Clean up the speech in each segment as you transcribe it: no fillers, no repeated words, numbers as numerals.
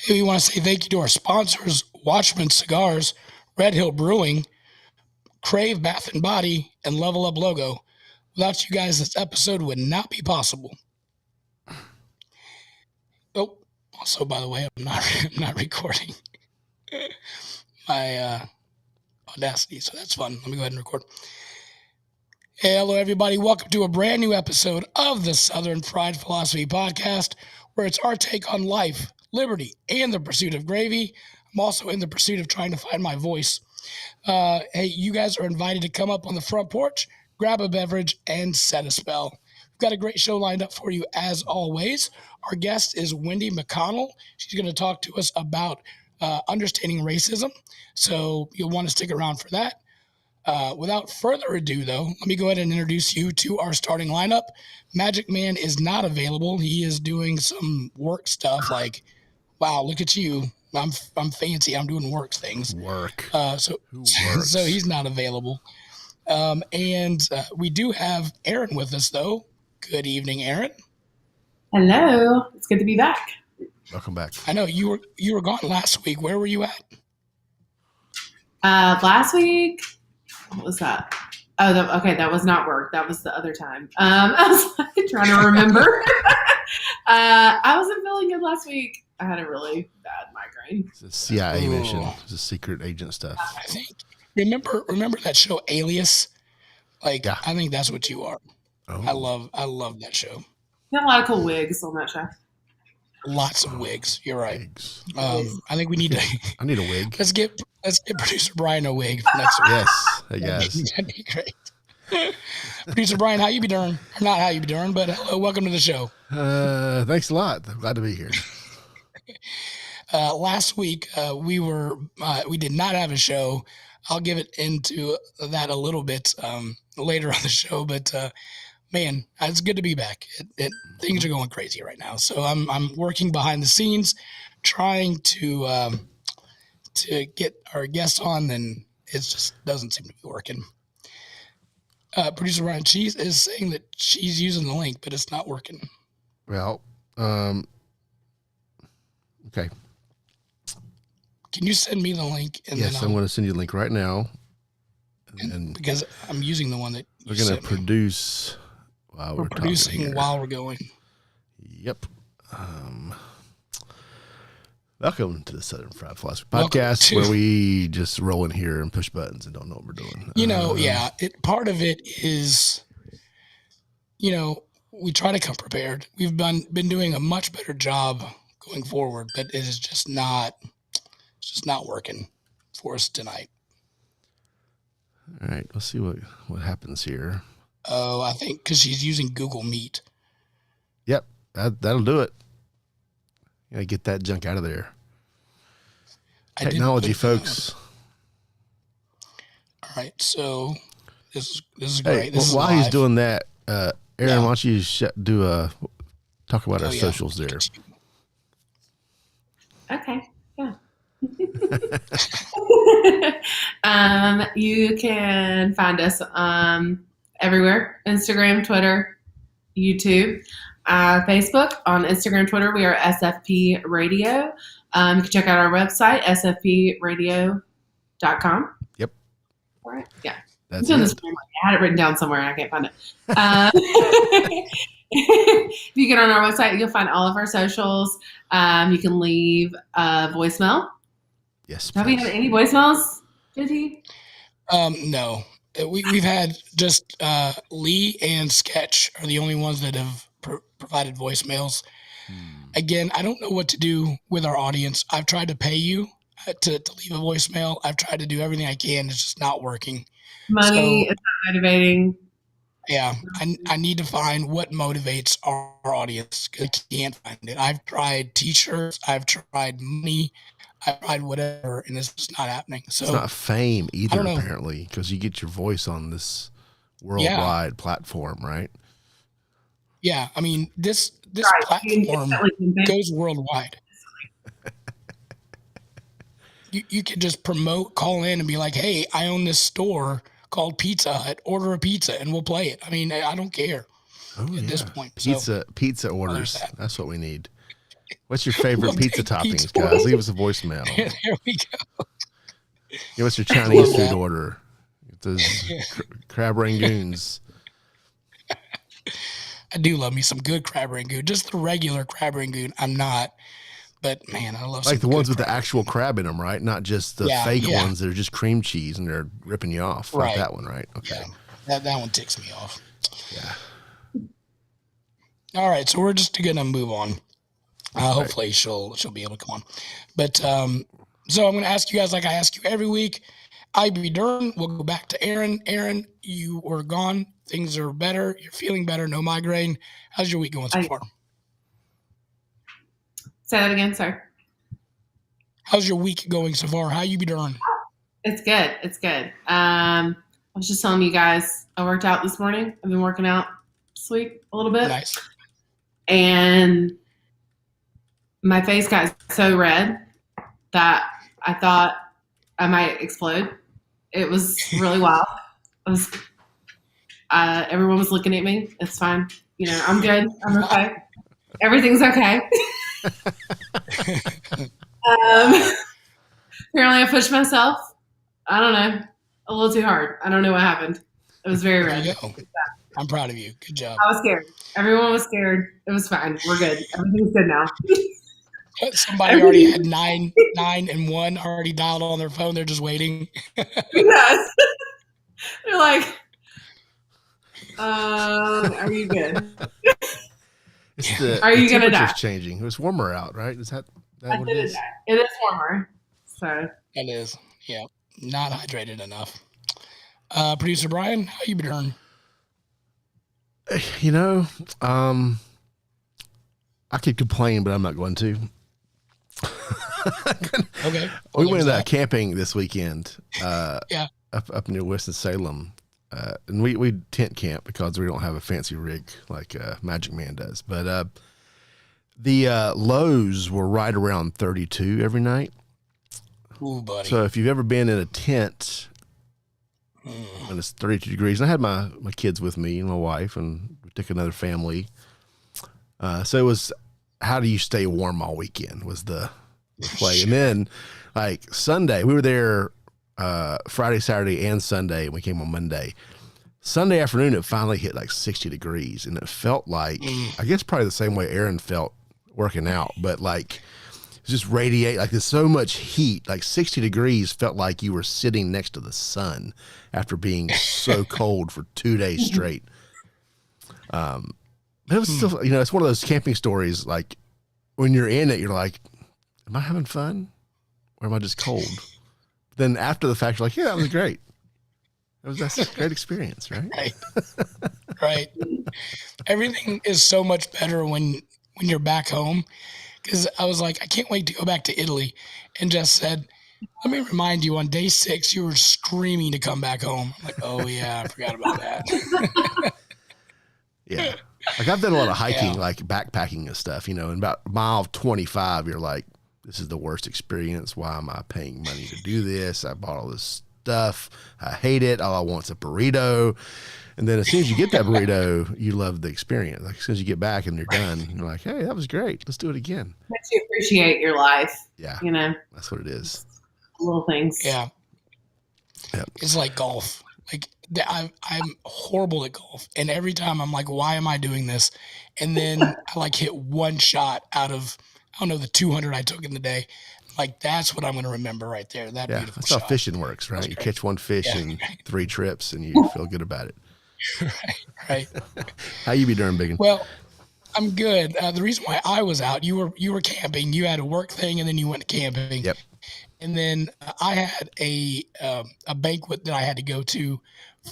Hey, we want to say thank you to our sponsors, Watchman Cigars, Red Hill Brewing, Crave Bath and Body, and Level Up Logo. Without you guys, this episode would not be possible. Oh, also, by the way, I'm not recording my Audacity, so that's fun. Let me go ahead and record. Hey, hello, everybody. Welcome to a brand new episode of the Southern Fried Philosophy Podcast, where it's our take on life, liberty, and the pursuit of gravy. I'm also in the pursuit of trying to find my voice. Hey, you guys are invited to come up on the front porch, grab a beverage, and set a spell. We've got a great show lined up for you as always. Our guest is Wendy McConnell. She's going to talk to us about understanding racism, so you'll want to stick around for that. Without further ado, though, let me go ahead and introduce you to our starting lineup. Magic Man is not available. He is doing some work stuff like, wow, look at you. I'm fancy. I'm doing work things. Work. So he's not available. And we do have Aaron with us, though. Good evening, Aaron. Hello. It's good to be back. Welcome back. I know you were gone last week. Where were you at? Last week, what was that? Oh, okay. That was not work. That was the other time. I was like, trying to remember. I wasn't feeling good last week. I had a really bad migraine. It's a CIA mission. It's a secret agent stuff. I think. Remember that show Alias? Yeah. I think that's what you are. Oh. I love that show. Got a lot of cool wigs on that show. Lots of wigs. You're right. I think we need to. I need a wig. Let's get producer Brian a wig for next week. Yes, I guess. That'd be great. Producer Brian, how you be doing? Or not how you be doing, but hello, welcome to the show. Thanks a lot. I'm glad to be here. Last week we did not have a show. I'll give it into that a little bit later on the show, but man, it's good to be back. Things are going crazy right now, so I'm working behind the scenes, trying to get our guests on, and it just doesn't seem to be working. Producer Ryan, she is saying that she's using the link, but it's not working. Well, okay. Can you send me the link? And yes, I'm going to send you the link right now. And because I'm using the one that we're going to produce while we're producing while we're going. Yep. Welcome to the Southern Fried Philosophy Podcast, where we just roll in here and push buttons and don't know what we're doing. Part of it is, we try to come prepared. We've been doing a much better job going forward, but it is just not working for us tonight. All right, let's see what happens here. Oh, I think because she's using Google Meet. Yep, that'll do it. You gotta get that junk out of there. Technology, folks. All right, so this is great. Hey, while he's doing that, Aaron, why don't you talk about our socials there? Okay. Yeah. You can find us everywhere: Instagram, Twitter, YouTube, Facebook. On Instagram, Twitter, we are SFP Radio. You can check out our website, sfpradio.com. Yep. All right. Yeah. That's I had it written down somewhere and I can't find it. If you get on our website, you'll find all of our socials. You can leave a voicemail. Yes. Have we had any voicemails, JT? No. We've had just Lee and Sketch are the only ones that have provided voicemails. Again, I don't know what to do with our audience. I've tried to pay you to leave a voicemail. I've tried to do everything I can. It's just not working. Money is not motivating. Yeah, I need to find what motivates our audience because I can't find it. I've tried T-shirts. I've tried money. I've tried whatever, and it's just not happening. So it's not fame either, apparently, because you get your voice on worldwide platform, right? Yeah, I mean, this platform goes worldwide. You could just call in and be like, hey, I own this store called Pizza Hut. Order a pizza and we'll play it. I mean, I don't care at this point. Pizza orders. That's what we need. What's your favorite We'll pizza take toppings, pizza guys? orders. Leave us a voicemail. There we go. What's your Chinese food that. order? Those crab rangoons. I do love me some good crab rangoon. Just the regular crab rangoon, I'm not. But man, I love Like some the ones with crab the actual crab in them, right? Not just the fake ones that are just cream cheese and they're ripping you off. Right. Like that one, right? Okay. Yeah. That one ticks me off. Yeah. All right, so we're just gonna move on. Hopefully she'll be able to come on. But so I'm gonna ask you guys like I ask you every week. I be Dern. We'll go back to Aaron. Aaron, you were gone. Things are better. You're feeling better. No migraine. How's your week going so far? Say that again, sir. How's your week going so far? How you be doing? It's good. It's good. I was just telling you guys, I worked out this morning. I've been working out this week a little bit. Nice. And my face got so red that I thought I might explode. It was really wild. It was, everyone was looking at me. It's fine. You know, I'm good. I'm okay. Everything's okay. Apparently I pushed myself. I don't know. A little too hard. I don't know what happened. It was very red. I'm proud of you. Good job. I was scared. Everyone was scared. It was fine. We're good. Everything's good now. Somebody already had 991 already dialed on their phone. They're just waiting. Yes. They're like, are you good? Are you gonna die? Changing. It was warmer out, right? Is that what it is? It is warmer. So it is. Yeah. Not hydrated enough. Producer Brian, how you been doing? You know, I could complain, but I'm not going to. Okay. We went camping this weekend. Yeah. Up near Winston-Salem. And we tent camp because we don't have a fancy rig like Magic Man does. But the lows were right around 32 every night. Ooh, buddy. So if you've ever been in a tent when it's 32 degrees, and I had my kids with me and my wife, and we took another family. So it was, how do you stay warm all weekend was the play. And then like Sunday, we were there Friday, Saturday, and Sunday, and we came on Monday. Sunday afternoon, it finally hit like 60 degrees, and it felt like, I guess probably the same way Aaron felt working out, but like just radiate, like there's so much heat, like 60 degrees felt like you were sitting next to the sun after being so cold for 2 days straight. But it was still, you know, it's one of those camping stories, like when you're in it, you're like, am I having fun or am I just cold? Then after the fact, you're like, yeah, that was great. That's a great experience, right? Right. Right. Everything is so much better when you're back home. Because I was like, I can't wait to go back to Italy. And Jess said, let me remind you, on day 6, you were screaming to come back home. I'm like, oh, yeah, I forgot about that. Yeah. Like I've done a lot of hiking, like backpacking and stuff, you know, and about mile 25, you're like, this is the worst experience. Why am I paying money to do this? I bought all this stuff. I hate it. All I want is a burrito. And then as soon as you get that burrito, you love the experience. Like as soon as you get back and you're done, you're like, hey, that was great. Let's do it again. Makes you appreciate your life. Yeah. You know, that's what it is. Little things. Yeah. Yep. It's like golf. Like I'm horrible at golf. And every time I'm like, why am I doing this? And then I like hit one shot out of, I don't know, the 200 I took in the day. Like that's what I'm going to remember right there. That beautiful that's shot. how fishing works, right? You catch one fish in 3 trips and you feel good about it. Right. How you be doing, Biggin? Well, I'm good. The reason why I was out, you were camping. You had a work thing, and then you went camping. Yep. And then I had a banquet that I had to go to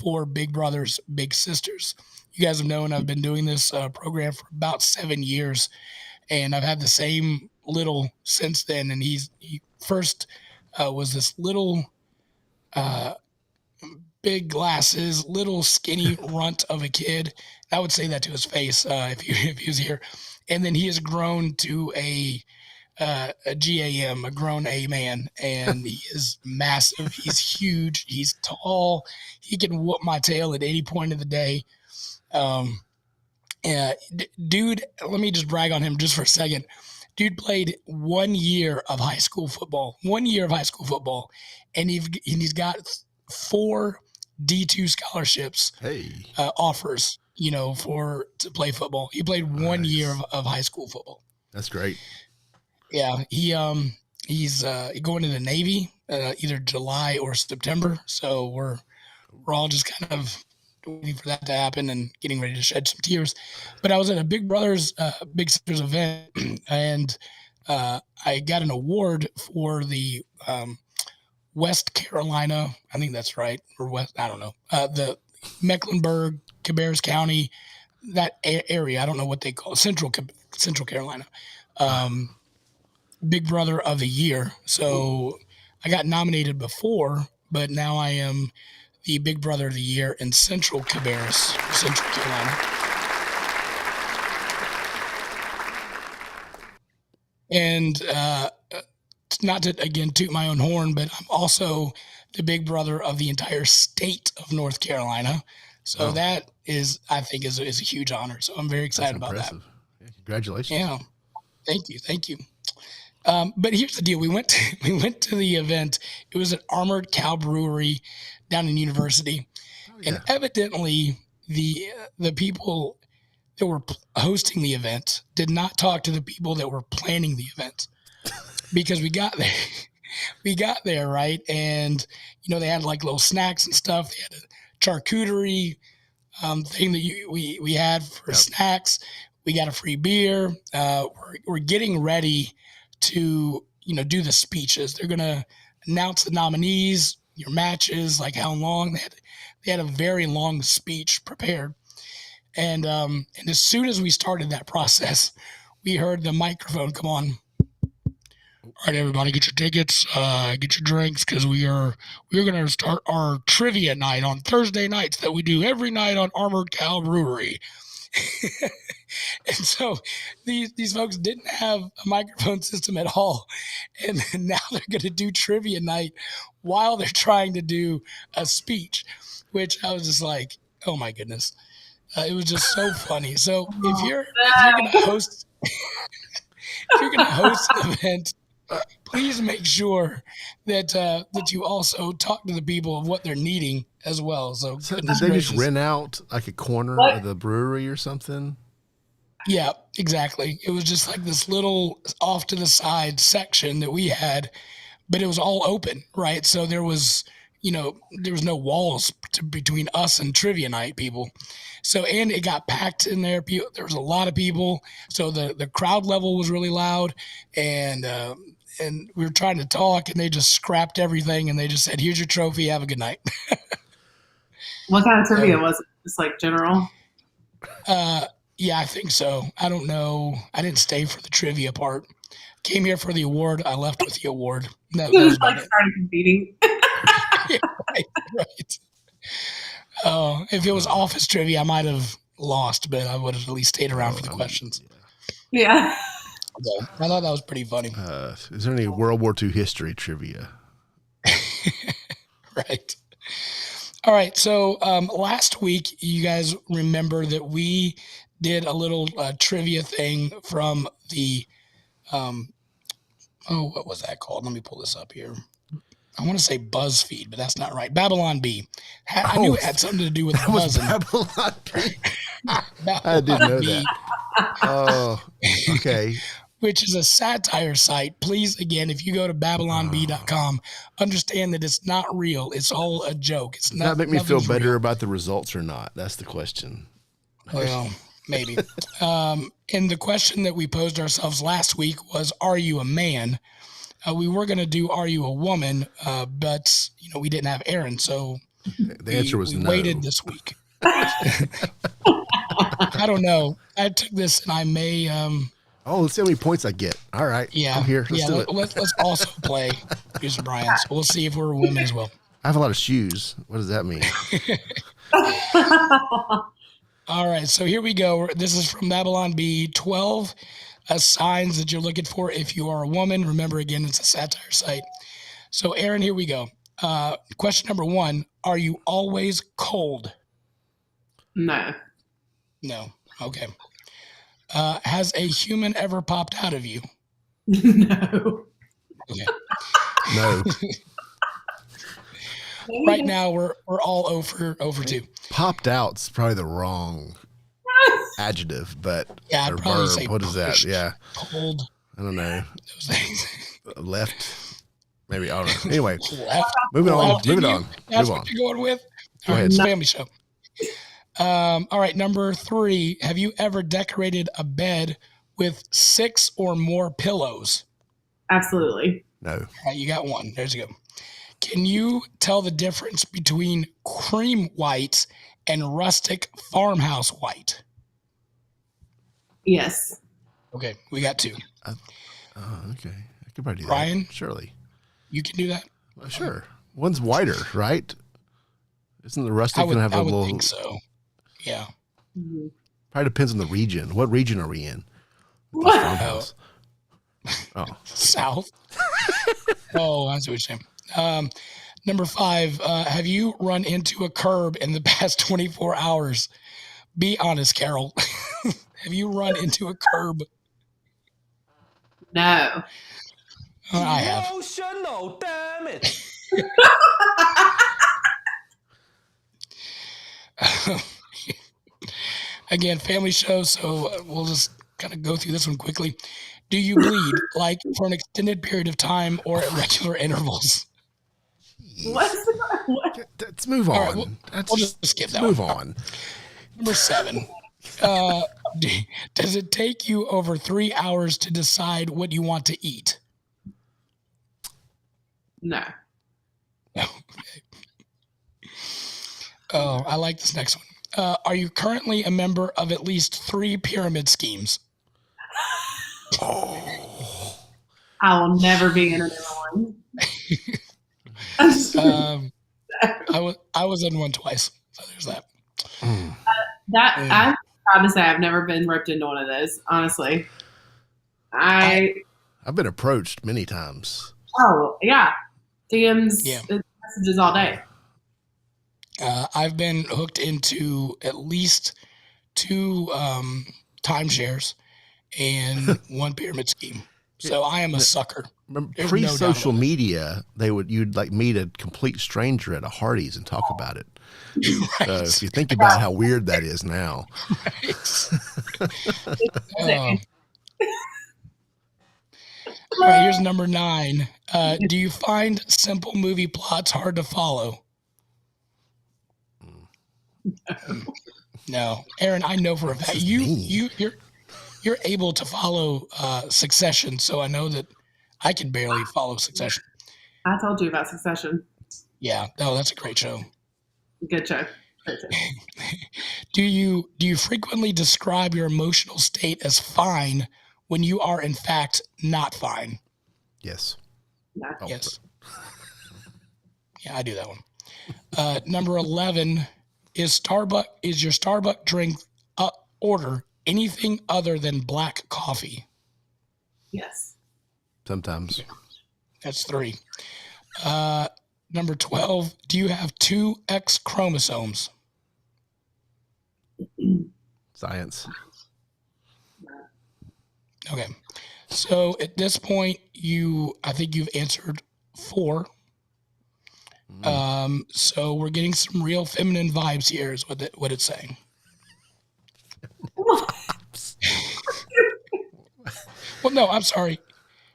for Big Brothers Big Sisters. You guys have known I've been doing this program for about 7 years, and I've had the same little since then. And he first was this little. Big glasses, little skinny runt of a kid. I would say that to his face if he was here. And then he has grown to a GAM, a grown A man, and he is massive. He's huge. He's tall. He can whoop my tail at any point of the day. Dude, let me just brag on him just for a second. Dude played 1 year of high school football. 1 year of high school football, and he's got 4 D2 scholarships offers. To play football. He played 1 year of high school football. That's great. Yeah, he's going to the Navy either July or September. So we're all just kind of waiting for that to happen and getting ready to shed some tears. But I was at a Big Brothers Big Sisters event, and I got an award for the West Carolina. I think that's right, or West. I don't know. The Mecklenburg, Cabarrus County, that area. I don't know what they call it, Central Carolina. Big Brother of the Year. So I got nominated before, but now I am the Big Brother of the Year in Central Cabarrus, Central Carolina. And not to, again, toot my own horn, but I'm also the Big Brother of the entire state of North Carolina. So that is, I think, is a huge honor. So I'm very excited about that. Yeah, congratulations. Yeah. Thank you. But here's the deal. We went to the event. It was at Armored Cow Brewery down in University. And evidently the people that were hosting the event did not talk to the people that were planning the event, because we got there, right? And, they had like little snacks and stuff. They had a charcuterie thing that we had for snacks. We got a free beer. We're getting ready to, do the speeches. They're going to announce the nominees, your matches, like how long. They had a very long speech prepared. And as soon as we started that process, we heard the microphone come on. All right, everybody, get your tickets, get your drinks, because we're going to start our trivia night on Thursday nights that we do every night on Armored Cow Brewery. And so these folks didn't have a microphone system at all. And now they're going to do trivia night while they're trying to do a speech, which I was just like, oh my goodness. It was just so funny. So if you're going to host, an event, please make sure that you also talk to the people of what they're needing as well. So did they just rent out like a corner of the brewery or something? Yeah, exactly. It was just like this little off to the side section that we had, but it was all open, right? So there was no walls between us and trivia night people. So, and it got packed in there. There was a lot of people. So the crowd level was really loud, and we were trying to talk, and they just scrapped everything, and they just said, "Here's your trophy. Have a good night." What kind of trivia was it? Just like general? Yeah, I think so. I don't know. I didn't stay for the trivia part. Came here for the award. I left with the award. That was like started competing. Yeah, right. Oh, if it was office trivia, I might have lost, but I would have at least stayed around for the questions. Yeah. So I thought that was pretty funny. Is there any World War II history trivia? Right. All right. So last week, you guys remember that we did a little trivia thing from the, what was that called? Let me pull this up here. I want to say BuzzFeed, but that's not right. Babylon Bee. I knew it had something to do with buzzing. Babylon Bee. I didn't know that. Oh, okay. Which is a satire site. Please, again, if you go to babylonbee.com, understand that it's not real. It's all a joke. Does that make me feel better about the results or not? That's the question. Well, maybe. And the question that we posed ourselves last week was, are you a man? We were going to do, are you a woman? But, we didn't have Aaron, so the answer was no. Waited this week. I don't know. I took this and I may... let's see how many points I get. All right. Yeah. I'm here. Let's do it. Let's also play Shoes of Brian. So we'll see if we're a woman as well. I have a lot of shoes. What does that mean? All right. So here we go. This is from Babylon Bee. 12 signs that you're looking for if you are a woman. Remember, again, it's a satire site. So, Aaron, here we go. Question number 1. Are you always cold? No. No. Okay. Has a human ever popped out of you? No. Okay. No. Right now we're all over 2. Popped out's probably the wrong adjective, but Yeah, I'd or probably verb. say What is that? pushed, Yeah. pulled, I don't know. those things. Left. Maybe I don't know. Anyway, Left. moving on. Left in Moving you? on. That's Move what on. you're going with? Go All right, ahead. it's a family show. All right, number 3. Have you ever decorated a bed with 6 or more pillows? Absolutely. No. All right, you got 1. There's you go. Can you tell the difference between cream white and rustic farmhouse white? Yes. Okay, we got 2. Okay. I could probably do Ryan? that. Surely. You can do that? Well, sure. One's whiter, right? Isn't the rustic I would, gonna have a I would little? think so. Yeah. Mhm. Probably depends on the region. What region are we in? With this What? farmhouse. Oh, South. Oh, I see what you're saying. Number 5, have you run into a curb in the past 24 hours? Be honest, Carol. Have you run into a curb? No. I have. Emotional, damn it. Again, family show, so we'll just kind of go through this one quickly. Do you bleed like for an extended period of time or at regular intervals? What? let's move on. All right, we'll just skip that move one. on. Number 7. Does it take you over 3 hours to decide what you want to eat? No. Oh, I like this next one. Are you currently a member of at least 3 pyramid schemes? I will never be in another one. I was in one twice, so there's that. I'm proud to say I've never been roped into one of those. Honestly, I've been approached many times. Oh yeah, DMs, Yeah. messages all day. I've been hooked into at least 2 timeshares and 1 pyramid scheme. So I am a sucker. There's no doubt Pre-social about it. media, you'd like meet a complete stranger at a Hardee's and talk about it. Right. So if you think about how weird that is now, All right, here's number 9. Do you find simple movie plots hard to follow? No, Aaron, I know for a fact you're able to follow Succession, so I know that I can barely follow Succession. I told you about Succession. Yeah, no, that's a great show. Good show. Great show. Do you frequently describe your emotional state as fine when you are in fact not fine? yes. No. Oh, Yes. Yeah, I do that one. Number 11 is your Starbucks drink order anything other than black coffee? Yes. Sometimes. That's 3. Number 12, do you have 2 X chromosomes? Science. Okay. So at this point, I think you've answered 4. So we're getting some real feminine vibes here is what it's saying. Well, no, I'm sorry.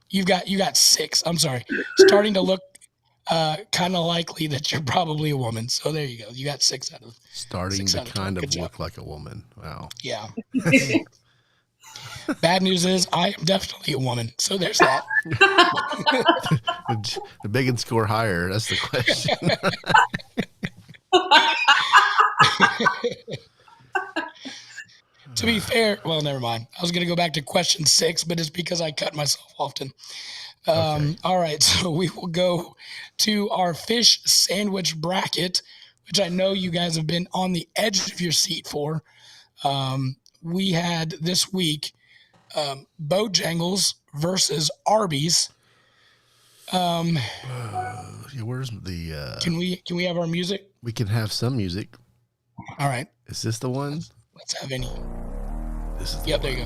You got 6. I'm sorry. Starting to look kind of likely that you're probably a woman. So there you go. You got 6 out of Starting 6 to out of 12. kind of Good job. look like a woman. Wow. Yeah. Bad news is I am definitely a woman. So there's that. The big and score higher. That's the question. To be fair, well, never mind. I was going to go back to question 6, but it's because I cut myself often. Okay. All right, so we will go to our fish sandwich bracket, which I know you guys have been on the edge of your seat for. We had this week Bojangles versus Arby's. Yeah, where's the? Can we have our music? We can have some music. All right, Is this the one? let's have any. This is. The Yep, one. there you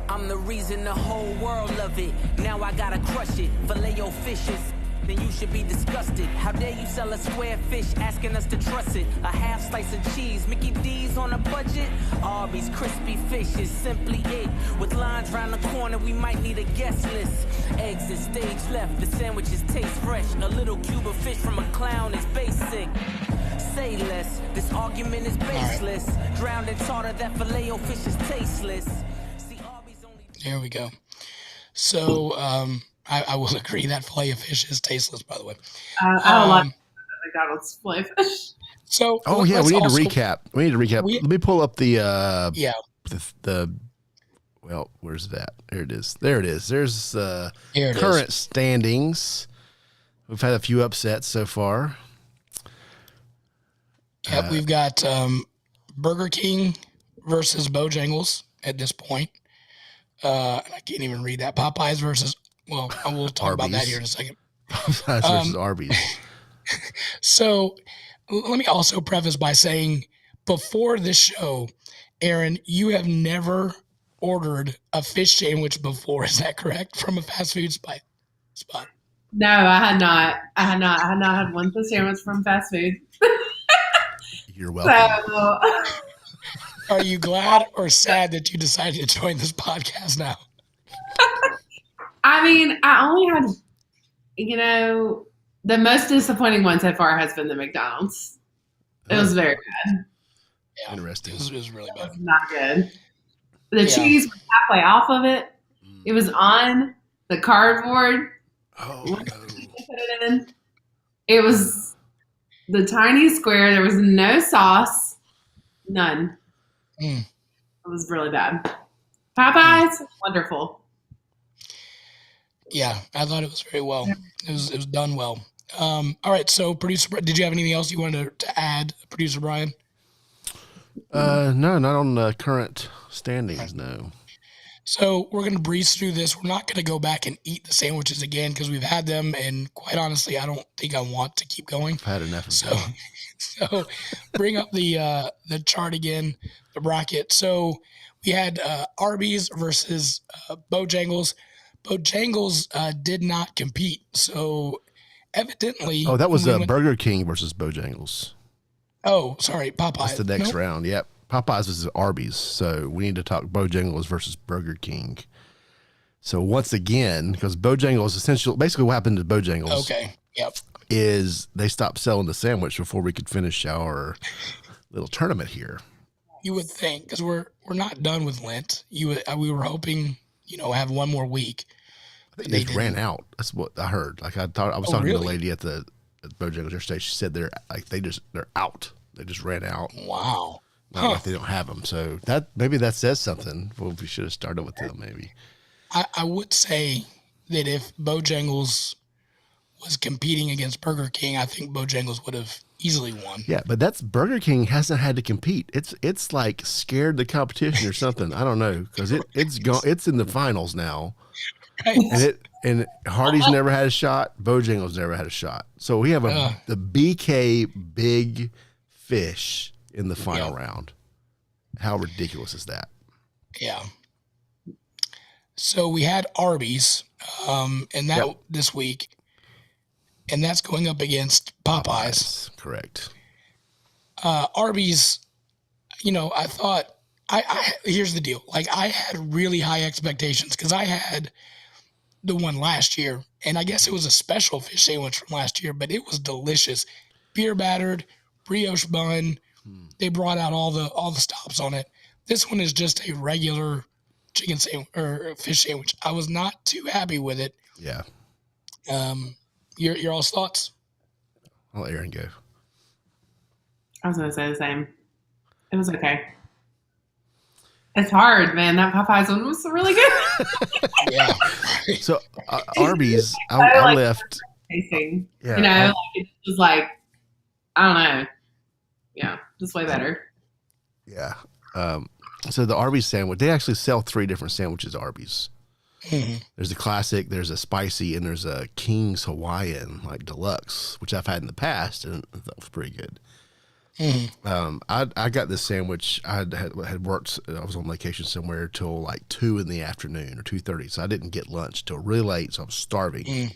go. I'm the reason the whole world love it. Now I gotta crush it. Filet-O fishes. Then you should be disgusted. How dare you sell a square fish, asking us to trust it? A half slice of cheese, Mickey D's on a budget. Arby's crispy fish is simply it. With lines round the corner, we might need a guest list. Eggs is stage left, the sandwiches taste fresh. A little cube of fish from a clown is basic. Say less, this argument is baseless. Drowned in tartar, that Filet-O fish is tasteless. See, Arby's only... There we go. So, I will agree that filet of fish is tasteless, by the way. I don't like McDonald's filet fish. So, Oh yeah, we need also to recap. Let me pull up the yeah. the well, where's that? There it is. There it is. There's Here it current standings. We've had a few upsets so far. Yep, we've got Burger King versus Bojangles at this point. I can't even read that. Popeyes versus, well, I will talk about that Arby's. here in a second. versus Arby's. So let me also preface by saying before this show, Aaron, you have never ordered a fish sandwich before. Is that correct? From a fast food spot? No, I had not. I had not had one fish sandwich from fast food. You're welcome. So, Are you glad or sad that you decided to join this podcast now? I mean, I only had, the most disappointing one so far has been the McDonald's. It was very bad. Yeah, Interesting. It was really It bad. was not good. The cheese was halfway off of it. It was on the cardboard. Oh Put no. it in. It was the tiny square. There was no sauce. None. Mm. It was really bad. Popeyes, wonderful. Yeah, I thought it was very well. It was done well. All right, so producer, did you have anything else you wanted to add, producer Brian? No, not on the current standings. No. So we're going to breeze through this. We're not going to go back and eat the sandwiches again because we've had them, and quite honestly, I don't think I want to keep going. I've had enough of So, that. so bring up the chart again, the bracket. So we had Arby's versus Bojangles. Bojangles did not compete, so evidently. Oh, that was when we went- Burger King versus Bojangles. Oh, sorry, Popeyes. That's the next Nope. round. Yep. Popeyes is Arby's. So we need to talk Bojangles versus Burger King. So once again, because Bojangles basically what happened to Bojangles Okay. Yep. is they stopped selling the sandwich before we could finish our little tournament here. You would think because we're not done with Lent. We were hoping have one more week. I think They they just ran didn't. out. That's what I heard. Like I was Oh, talking to really? the lady at Bojangles yesterday. She said they're out. They just ran out. Wow. Not like they don't have them. So maybe that says something. Well, we should have started with them maybe. I would say that if Bojangles was competing against Burger King, I think Bojangles would have easily won. Yeah, but that's Burger King hasn't had to compete. It's like scared the competition or something. I don't know because it's gone. It's in the finals now, Right? and Hardee's never had a shot. Bojangles never had a shot. So we have the BK Big Fish in the final round. How ridiculous is that? Yeah. So we had Arby's, and that this week, and that's going up against Popeyes. Correct. Arby's, I thought here's the deal. Like I had really high expectations because I had the one last year, and I guess it was a special fish sandwich from last year, but it was delicious. Beer battered, brioche bun. They brought out all the stops on it. This one is just a regular chicken sandwich or fish sandwich. I was not too happy with it. Yeah. Your all's thoughts? I'll let Aaron go. I was going to say the same. It was okay. It's hard, man. That Popeyes one was really good. Yeah. So Arby's, I left. Tasting. Yeah. It was like, I don't know. Yeah, just way better. Yeah. So the Arby's sandwich, they actually sell 3 different sandwiches at Arby's. Mhm. There's a classic, there's a spicy, and there's a King's Hawaiian, like deluxe, which I've had in the past, and that was pretty good. I got this sandwich. I had worked. I was on vacation somewhere till like 2 in the afternoon or 2:30. So I didn't get lunch till really late. So I was starving,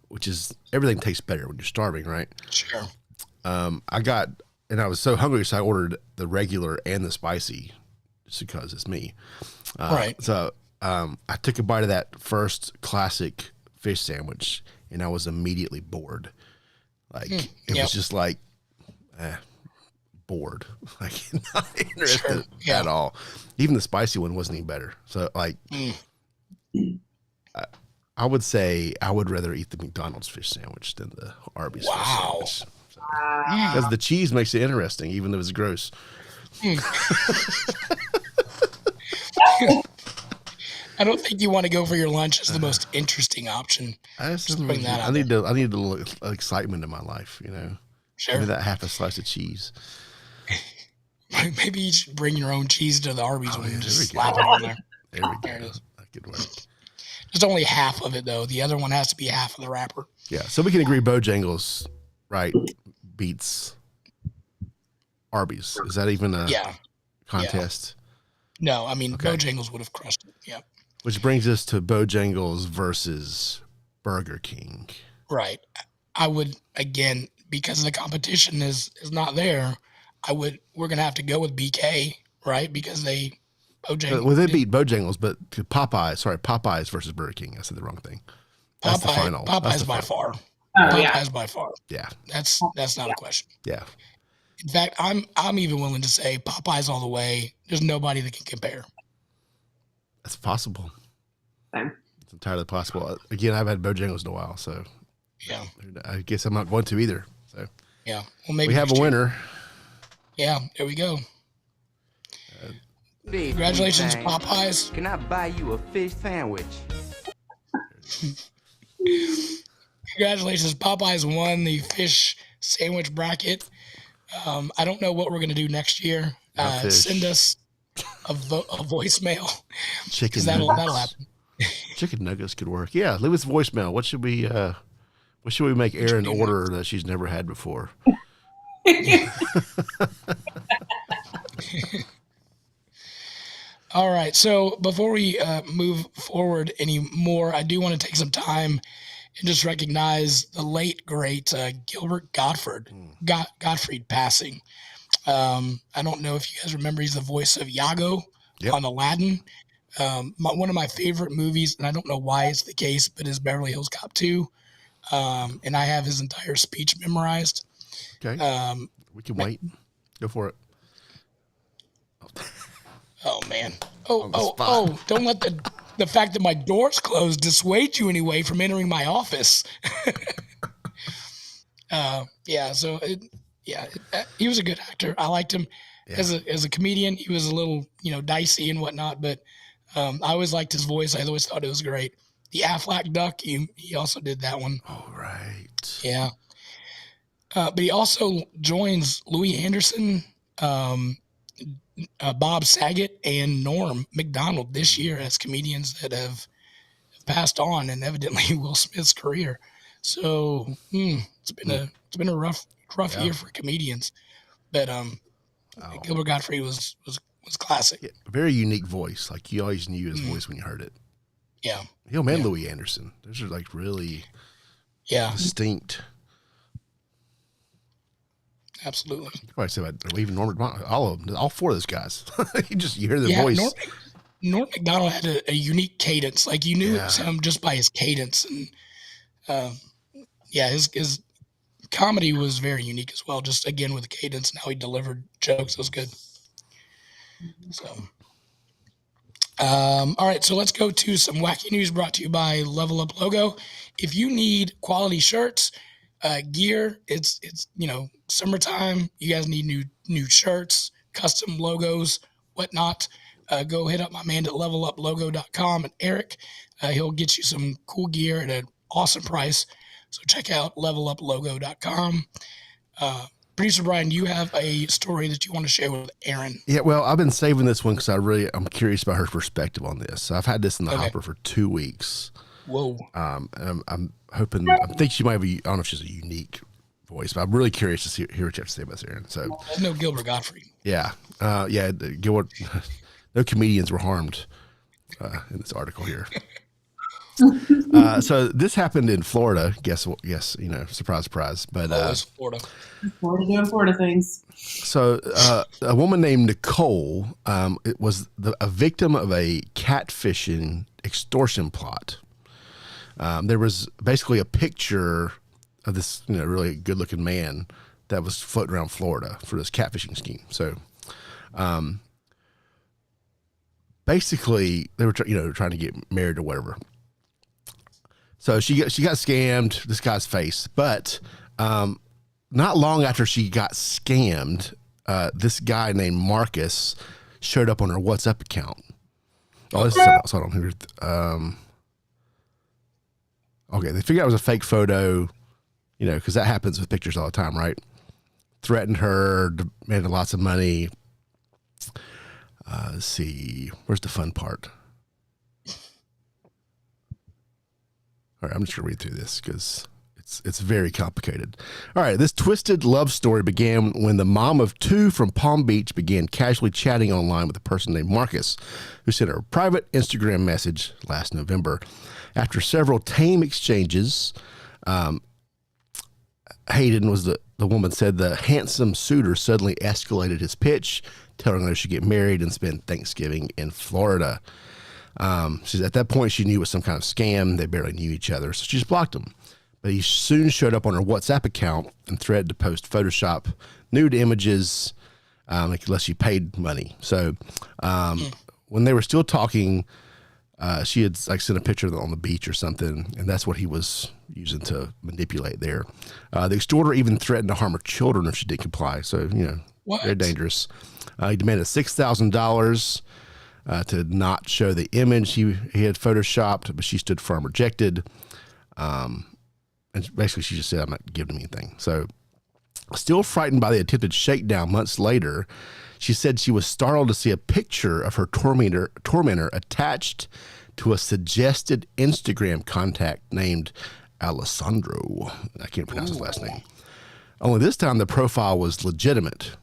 which is everything tastes better when you're starving, right? Sure. And I was so hungry, so I ordered the regular and the spicy, just because it's me. Right. So I took a bite of that first classic fish sandwich, and I was immediately bored. Like it was just like bored, like not interested at all. Even the spicy one wasn't even better. So like, I would say I would rather eat the McDonald's fish sandwich than the Arby's fish sandwich. Because the cheese makes it interesting, even though it's gross. I don't think you want to go for your lunch as the most interesting option. I need a little excitement in my life, you know. Sure. Maybe that half a slice of cheese. Maybe you should bring your own cheese to the Arby's one and just slap it on there. There we go. There it is. That could work. Just only half of it, though. The other one has to be half of the wrapper. Yeah, so we can agree Bojangles, right, beats Arby's. Is that even a contest? No, I mean, Bojangles would have crushed it. Yeah. Which brings us to Bojangles versus Burger King. Right. I would, again, because the competition is not there, we're going to have to go with BK, right? Because Bojangles. Well, they beat Bojangles, but Popeyes versus Burger King. I said the wrong thing. That's the final. Popeyes by far. Popeyes by far. Yeah. That's not a question. Yeah. In fact, I'm even willing to say Popeyes all the way. There's nobody that can compare. That's possible. Same. It's entirely possible. Again, I've had Bojangles in a while, so yeah. I guess I'm not going to either. So yeah. Well, maybe we have a winner. Yeah, there we go. Congratulations, Popeyes. Can I buy you a fish sandwich? Congratulations, Popeyes won the fish sandwich bracket. I don't know what we're going to do next year. Send us a voicemail. Chicken that'll happen. Chicken nuggets could work. Yeah, leave us a voicemail. What should we make Erin order that she's never had before? All right. So before we move forward anymore, I do want to take some time and just recognize the late, great Gilbert Gottfried passing. I don't know if you guys remember, he's the voice of Iago on Aladdin. One of my favorite movies, and I don't know why it's the case, but is Beverly Hills Cop 2. And I have his entire speech memorized. Okay. We can wait. Go for it. Oh man. Oh, don't let the fact that my door's closed dissuade you anyway from entering my office. He was a good actor. I liked him as a comedian. He was a little, dicey and whatnot, but I always liked his voice. I always thought it was great. The Aflac Duck, he also did that one. All right. Yeah. But he also joins Louis Anderson, Bob Saget, and Norm Macdonald this year as comedians that have passed on, and evidently Will Smith's career. So it's been a rough year for comedians. But Gilbert Gottfried was classic. Yeah, very unique voice. Like you always knew his voice when you heard it. Yeah. Louis Anderson. Those are like really distinct. Absolutely. You could probably say about even Norm Macdonald, all of them, all four of those guys. you hear their voice. Norm Macdonald had a unique cadence. Like you knew it was him just by his cadence, and his comedy was very unique as well. Just again with the cadence and how he delivered jokes was good. So, all right. So let's go to some wacky news brought to you by Level Up Logo. If you need quality shirts, gear, it's summertime. You guys need new shirts, custom logos, whatnot. Go hit up my man at leveluplogo.com, and Eric, he'll get you some cool gear at an awesome price. So check out leveluplogo.com. Producer Brian, you have a story that you want to share with Erin. Yeah, well, I've been saving this one because I'm curious about her perspective on this. So I've had this in the hopper for 2 weeks. Whoa. And I'm hoping, I think she might be, I don't know if she's a unique voice. But I'm really curious to hear what you have to say about this, Aaron. So There's no Gilbert Gottfried. yeah, Gilbert. No comedians were harmed in this article here. So this happened in Florida. Guess, surprise, surprise. But Always Florida. Florida doing Florida things. So a woman named Nicole, it was a victim of a catfishing extortion plot. There was basically a picture of this, really good looking man that was floating around Florida for this catfishing scheme. So, basically they were, trying to get married or whatever. So she got scammed, this guy's face, but, not long after she got scammed, this guy named Marcus showed up on her WhatsApp account. Oh, this is something else. Hold on here. Okay, they figured out it was a fake photo, because that happens with pictures all the time, right? Threatened her, demanded lots of money. Let's see. Where's the fun part? All right, I'm just going to read through this because it's very complicated. All right, this twisted love story began when the mom of two from Palm Beach began casually chatting online with a person named Marcus, who sent her a private Instagram message last November. After several tame exchanges, Hayden was the woman said the handsome suitor suddenly escalated his pitch, telling her she should get married and spend Thanksgiving in Florida. She's at that point, she knew it was some kind of scam. They barely knew each other, so she just blocked him. But he soon showed up on her WhatsApp account and threatened to post Photoshop nude images unless she paid money. So when they were still talking, she had sent a picture of them on the beach or something, and that's what he was using to manipulate there. The extorter even threatened to harm her children if she didn't comply. So, very dangerous. He demanded $6,000 to not show the image he had photoshopped, but she stood firm, rejected. And basically she just said, I'm not giving him anything. So still frightened by the attempted shakedown months later, she said she was startled to see a picture of her tormentor attached to a suggested Instagram contact named Alessandro. I can't pronounce his last name. Only this time the profile was legitimate.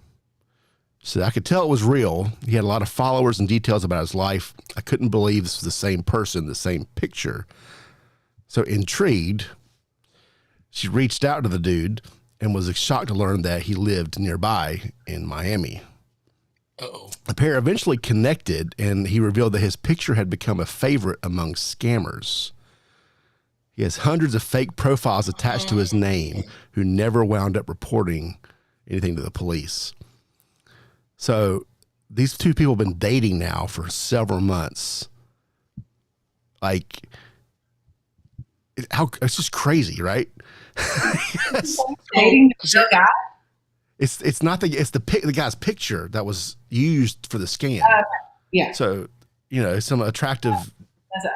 So I could tell it was real. He had a lot of followers and details about his life. I couldn't believe this was the same person, the same picture. So intrigued, she reached out to the dude and was shocked to learn that he lived nearby in Miami. Uh-oh. The pair eventually connected, and he revealed that his picture had become a favorite among scammers. He has hundreds of fake profiles attached to his name who never wound up reporting anything to the police. So these two people have been dating now for several months. It's just crazy, right? Yes. Dating the guy? It's not the guy's picture that was used for the scam. Yeah. So, some attractive.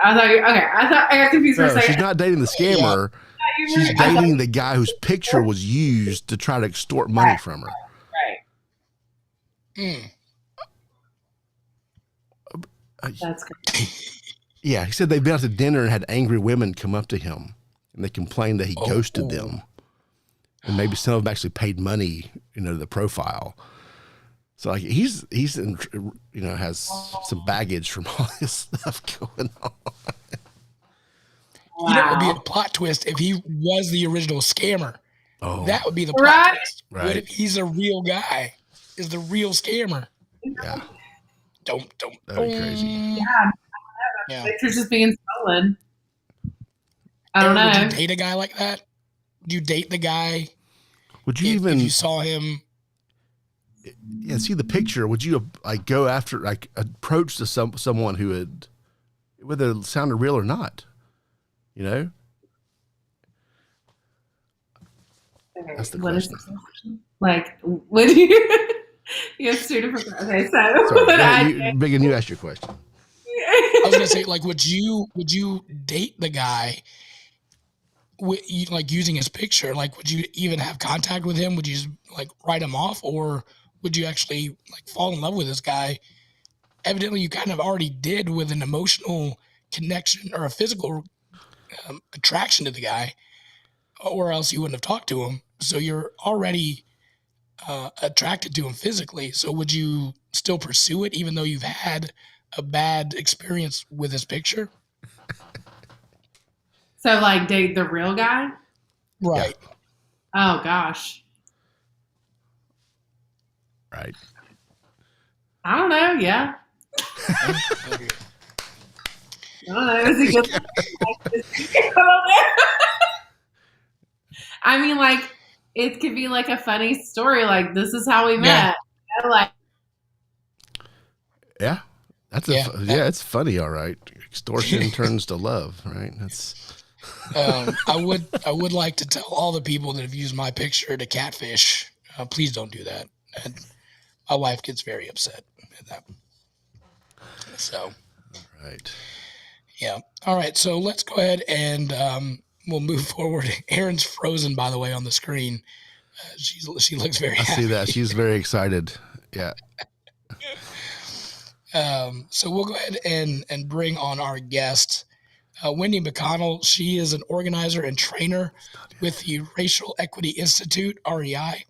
I got confused for a second. She's not dating the scammer. Yeah. She's dating the guy whose picture was used to try to extort money from her. Right. That's good. Yeah, he said they've been out to dinner and had angry women come up to him, and they complained that he ghosted them, and maybe some of them actually paid money, to the profile. So he's in, has some baggage from all this stuff going on. Wow. It would be a plot twist if he was the original scammer. Oh, That would be the plot twist. Right. What if he's a real guy? Is the real scammer? Yeah, Don't. that'd be crazy. Yeah. Pictures just being stolen. I don't know. Would you date a guy like that? Would you date the guy? Would you if you saw him? Yeah, see the picture. Would you go after approach to someone who had, whether it sounded real or not? That's the question. Would you? You have two different. Okay, so Sorry, Megan, you asked your question. I was gonna say, would you date the guy? Using his picture, would you even have contact with him? Would you just write him off, or would you actually fall in love with this guy? Evidently, you kind of already did with an emotional connection or a physical attraction to the guy, or else you wouldn't have talked to him. so you're already attracted to him physically. So would you still pursue it even though you've had a bad experience with his picture? So like date the real guy? Right. Oh gosh. Right. I don't know. Yeah. Okay. I don't know. Is it good? I don't know. I mean, like, it could be like a funny story. Like, this is how we met. You know, like, Yeah. That's it's funny, all right. Extortion turns to love, right? That's I would like to tell all the people that have used my picture to catfish, please don't do that. And my wife gets very upset at that. So, right. yeah. All right. So let's go ahead and we'll move forward. Erin's frozen, by the way, on the screen. She looks very I happy. see that. She's very excited. Yeah. So we'll go ahead and bring on our guest, Wendy McConnell. She is an organizer and trainer with the Racial Equity Institute, REI.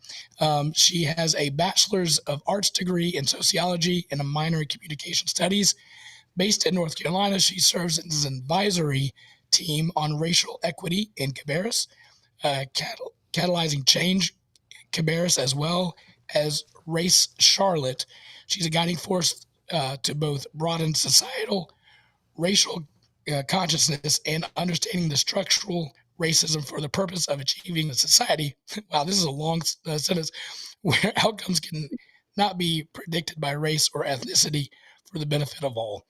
She has a Bachelor's of Arts degree in sociology and a minor in communication studies. Based in North Carolina, she serves as an advisory team on racial equity in Cabarrus, catalyzing change Cabarrus, as well as Race Charlotte. She's a guiding force to both broaden societal racial consciousness and understanding the structural racism for the purpose of achieving a society. Wow, this is a long sentence where outcomes can not be predicted by race or ethnicity for the benefit of all.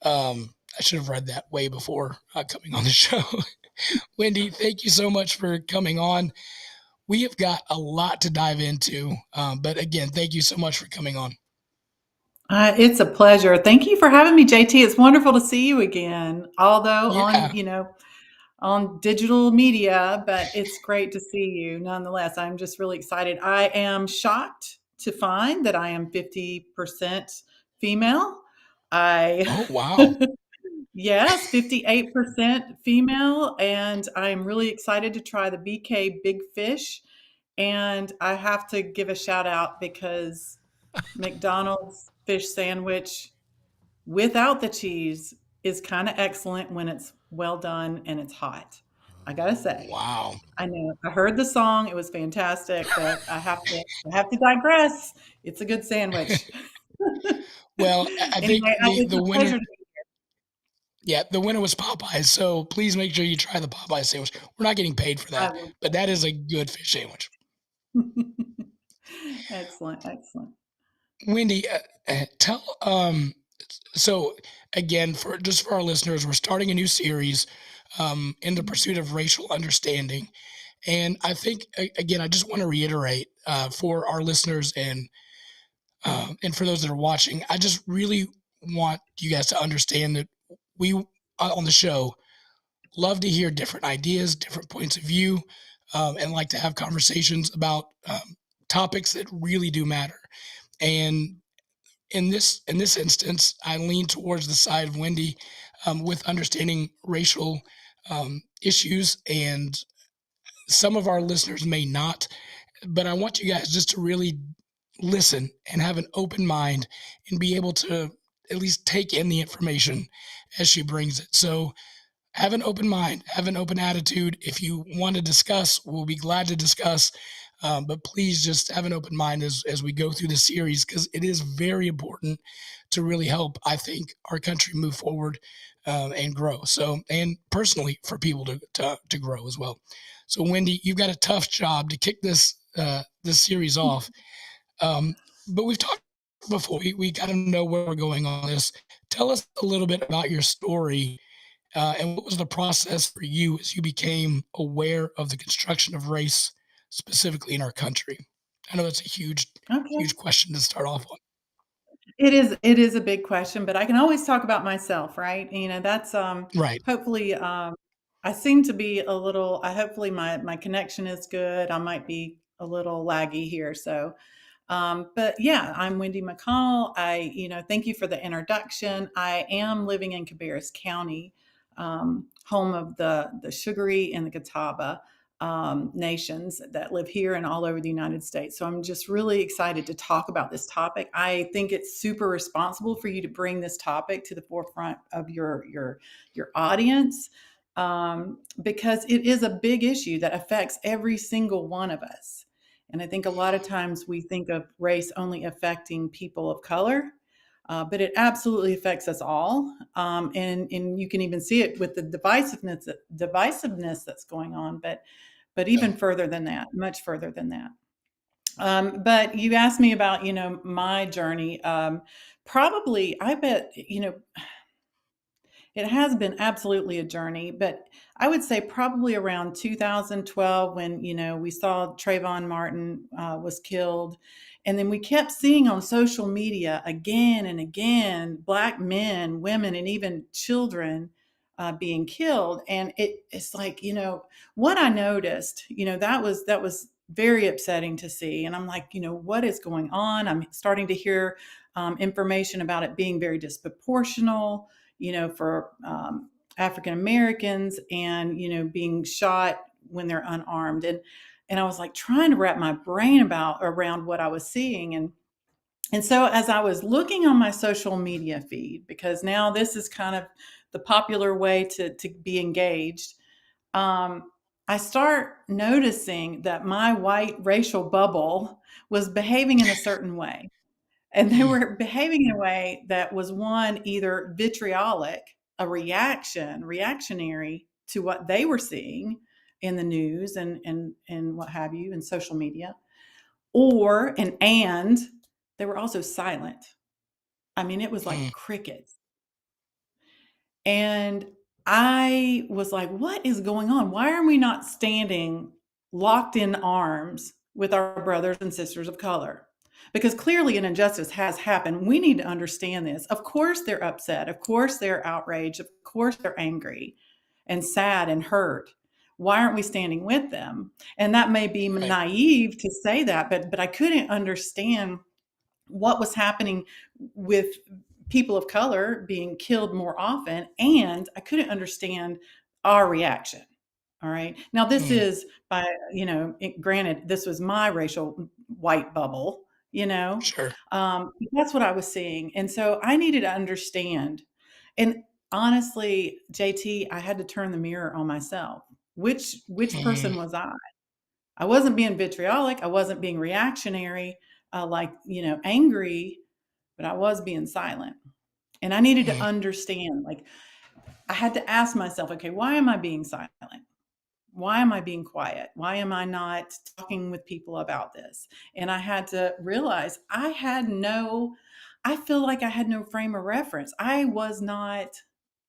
I should have read that way before coming on the show. Wendy, thank you so much for coming on. We have got a lot to dive into, but again, thank you so much for coming on. It's a pleasure. Thank you for having me, JT. It's wonderful to see you again, although on digital media, but it's great to see you nonetheless. I'm just really excited. I am shocked to find that I am 50% female. Oh, wow. Yes, 58% female, and I'm really excited to try the BK Big Fish. And I have to give a shout out because McDonald's fish sandwich without the cheese is kind of excellent when it's well done and it's hot. I gotta say, Wow. I know I heard the song; it was fantastic, but I have to digress. It's a good sandwich. Well, I think Anyway, it's the a winner, pleasure. the winner was Popeyes. So please make sure you try the Popeye sandwich. We're not getting paid for that, but that is a good fish sandwich. Excellent, excellent. Wendy, tell so again, for our listeners, we're starting a new series in the pursuit of racial understanding. And I think, again, I just want to reiterate for our listeners and for those that are watching, I just really want you guys to understand that we on the show love to hear different ideas, different points of view, and like to have conversations about topics that really do matter. And in this instance, I lean towards the side of Wendy with understanding racial issues, and some of our listeners may not. But I want you guys just to really listen and have an open mind and be able to at least take in the information as she brings it. So have an open mind, have an open attitude. If you want to discuss, we'll be glad to discuss. But please just have an open mind as we go through the series, because it is very important to really help, I think, our country move forward and grow. So, and personally for people to grow as well. So Wendy, you've got a tough job to kick this series off. But we've talked before. We got to know where we're going on this. Tell us a little bit about your story and what was the process for you as you became aware of the construction of race, specifically in our country? I know that's a huge Okay. question to start off on. It is a big question, but I can always talk about myself, right? That's Right. hopefully I seem to be a little hopefully my connection is good. I might be a little laggy here. So but yeah, I'm Wendy McConnell. Thank you for the introduction. I am living in Cabarrus County, home of the Sugary and the Catawba. nations that live here and all over the United States. So I'm just really excited to talk about this topic. I think it's super responsible for you to bring this topic to the forefront of your audience, because it is a big issue that affects every single one of us. And I think a lot of times we think of race only affecting people of color, but it absolutely affects us all. And you can even see it with the divisiveness that's going on. But even further than that, much further than that. But you asked me about, my journey. Probably, I bet, it has been absolutely a journey, but I would say probably around 2012 when, we saw Trayvon Martin was killed. And then we kept seeing on social media again and again, Black men, women, and even children being killed. And it's like, what I noticed, that was very upsetting to see. And I'm like, what is going on? I'm starting to hear information about it being very disproportional, for African Americans, and being shot when they're unarmed. And I was like trying to wrap my brain around what I was seeing. And so as I was looking on my social media feed, because now this is kind of the popular way to be engaged, I start noticing that my white racial bubble was behaving in a certain way. And they were behaving in a way that was, one, either vitriolic, a reactionary to what they were seeing in the news and what have you, in social media, or and they were also silent. I mean, it was like crickets. And I was like, what is going on? Why are we not standing locked in arms with our brothers and sisters of color? Because clearly an injustice has happened. We need to understand this. Of course they're upset. Of course they're outraged. Of course they're angry and sad and hurt. Why aren't we standing with them? And that may be naive to say that, but I couldn't understand what was happening with people of color being killed more often, and I couldn't understand our reaction. All right. Now this is granted, this was my racial white bubble, Sure. that's what I was seeing. And so I needed to understand. And honestly, JT, I had to turn the mirror on myself. Which person was I? I wasn't being vitriolic. I wasn't being reactionary, angry, but I was being silent. And I needed to understand, like, I had to ask myself, okay, why am I being silent? Why am I being quiet? Why am I not talking with people about this? And I had to realize I feel like I had no frame of reference. I was not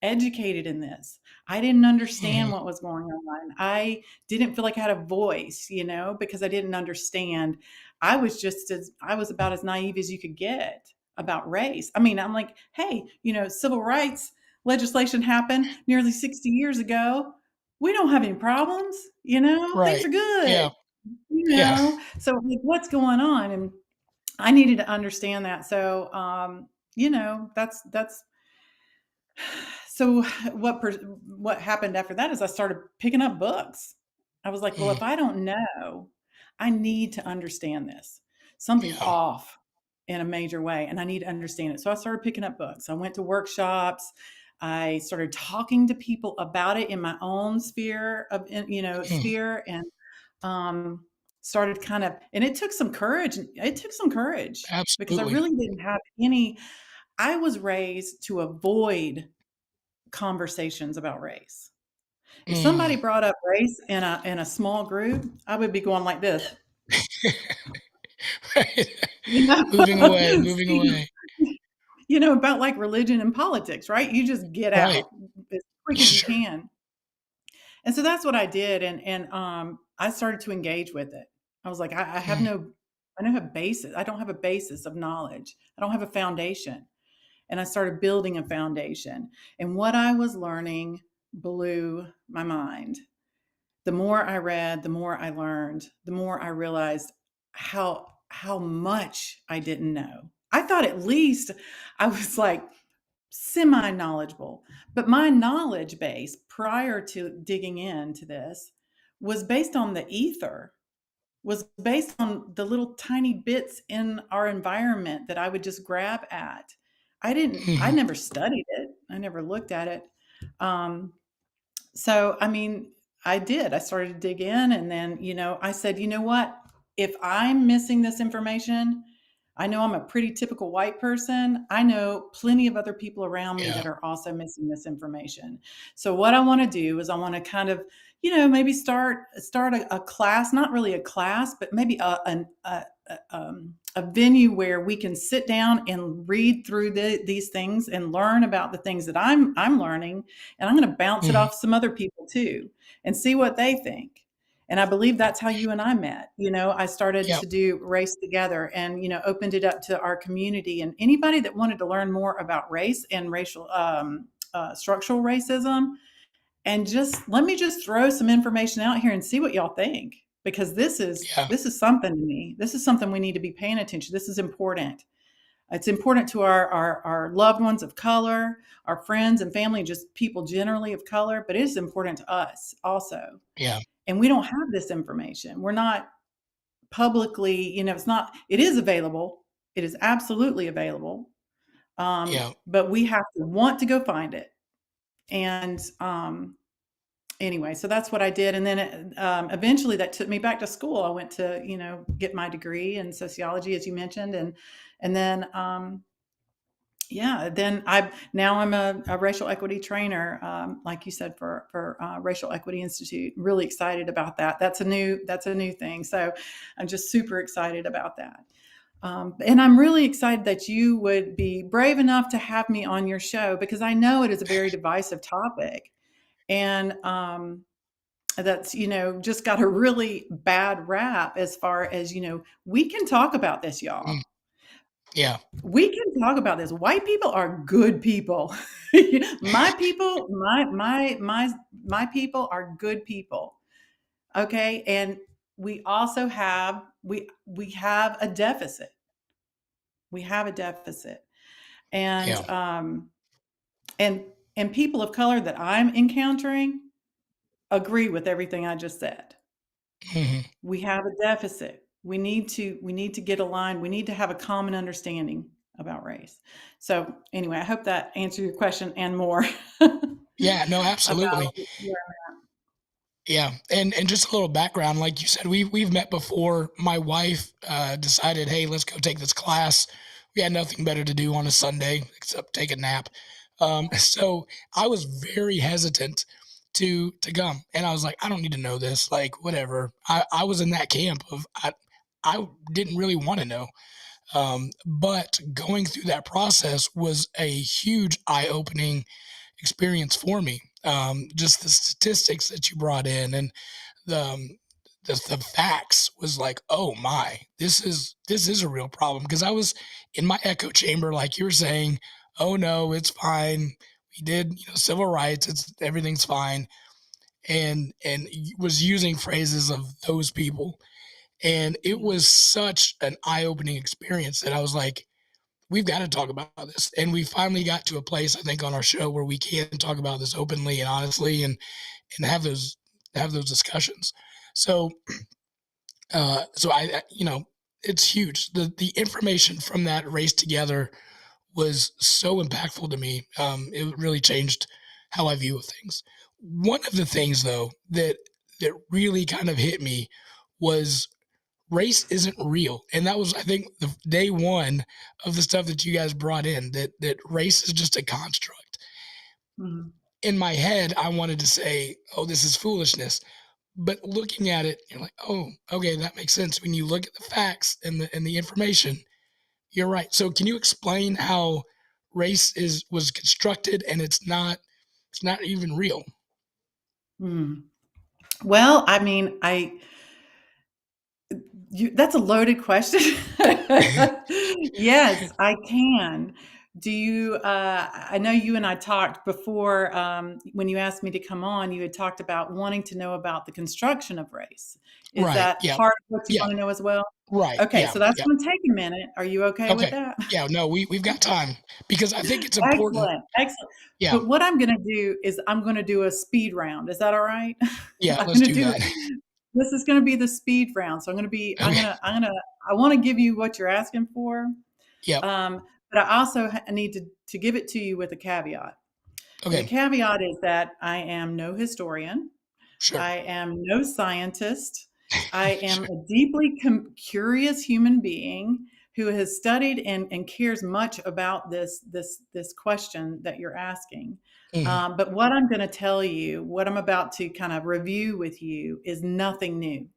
educated in this. I didn't understand what was going on. I didn't feel like I had a voice, because I didn't understand. I was about as naive as you could get about race. I mean, I'm like, hey, civil rights legislation happened nearly 60 years ago. We don't have any problems, things Right. are good, Yeah. Yeah. So like, what's going on? And I needed to understand that. So, that's so what happened after that is I started picking up books. I was like, well, if I don't know, I need to understand this. Something's Yeah. off in a major way, and I need to understand it. So I started picking up books. I went to workshops. I started talking to people about it in my own sphere, and started kind of, and it took some courage. It took some courage because I Absolutely. really didn't have any. I was raised to avoid conversations about race. If somebody brought up race in a small group, I would be going like this. Right. You know? Moving away. About like religion and politics, right? You just get Right. out as quick as you Sure. can. And so that's what I did. And I started to engage with it. I was like, I don't have basis. I don't have a basis of knowledge. I don't have a foundation. And I started building a foundation. And what I was learning blew my mind. The more I read, the more I learned, the more I realized how much I didn't know. I thought at least I was like semi knowledgeable, but my knowledge base prior to digging into this was based on the ether, was based on the little tiny bits in our environment that I would just grab at. I never studied it. I never looked at it. So, I mean, I did. I started to dig in, and then, I said, you know what? If I'm missing this information, I know I'm a pretty typical white person. I know plenty of other people around me Yeah. that are also missing this information. So what I want to do is I want to kind of, maybe start a class, not really a class, but maybe a venue where we can sit down and read through these things and learn about the things that I'm learning, and I'm going to bounce it off some other people too and see what they think. And I believe that's how you and I met. I started Yep. to do Race Together and, opened it up to our community, and anybody that wanted to learn more about race and racial structural racism. And let me just throw some information out here and see what y'all think, because this is something to me. This is something we need to be paying attention. This is important. It's important to our loved ones of color, our friends and family, just people generally of color, but it is important to us also. Yeah. And we don't have this information. We're not publicly, it is available. It is absolutely available. But we have to want to go find it. And anyway, so that's what I did. And then eventually that took me back to school. I went to, get my degree in sociology, as you mentioned. And then, then I'm a racial equity trainer, like you said, for Racial Equity Institute. Really excited about that. That's a new thing. So I'm just super excited about that. And I'm really excited that you would be brave enough to have me on your show, because I know it is a very divisive topic. And that's, just got a really bad rap as far as, we can talk about this, y'all. Yeah. We can talk about this. White people are good people. My people, my people are good people. Okay. And we also have, we have a deficit. We have a deficit. And, and people of color that I'm encountering agree with everything I just said. We have a deficit. We need to get aligned. We need to have a common understanding about race. So anyway, I hope that answered your question and more. Yeah, no, absolutely. Yeah. And just a little background, like you said, we've met before. My wife decided, hey, let's go take this class. We had nothing better to do on a Sunday except take a nap. So I was very hesitant to come. And I was like, I don't need to know this, like, whatever. I was in that camp of, I didn't really want to know. But going through that process was a huge eye-opening experience for me. Just the statistics that you brought in and the facts was like, oh my, this is a real problem. Because I was in my echo chamber, like you were saying, oh no, it's fine. We did, civil rights. Everything's fine. And was using phrases of those people. And it was such an eye-opening experience that I was like, we've got to talk about this. And we finally got to a place, I think, on our show where we can talk about this openly and honestly and have those discussions. So, I it's huge. The information from that Race Together was so impactful to me. It really changed how I view things. One of the things, though, that really kind of hit me was race isn't real. And that was, I think, the day one of the stuff that you guys brought in, that race is just a construct. Mm-hmm. In my head, I wanted to say, oh, this is foolishness. But looking at it, you're like, oh, okay, that makes sense. When you look at the facts and the information, you're right. So can you explain how race was constructed and it's not even real? Well, I mean, that's a loaded question. Yes, I can. Do you, I know you and I talked before, when you asked me to come on, you had talked about wanting to know about the construction of race. Is Right. that Yeah. part of what you Yeah. want to know as well? Right. Okay, Yeah. so that's Yeah. going to take a minute. Are you okay with Okay. that? Yeah. No, we've got time because I think it's important. Excellent, excellent. Yeah. But what I'm going to do is I'm going to do a speed round. Is that all right? Yeah. I'm Let's going to do do. that. This is going to be the speed round. So I'm going to be. Okay. I want to give you what you're asking for. Yep. But I also need to give it to you with a caveat. And the Okay. caveat is that I am no historian. Sure. I am no scientist. I am Sure. a deeply curious human being who has studied and cares much about this question that you're asking. Mhm. But what I'm going to tell you, what I'm about to kind of review with you, is nothing new.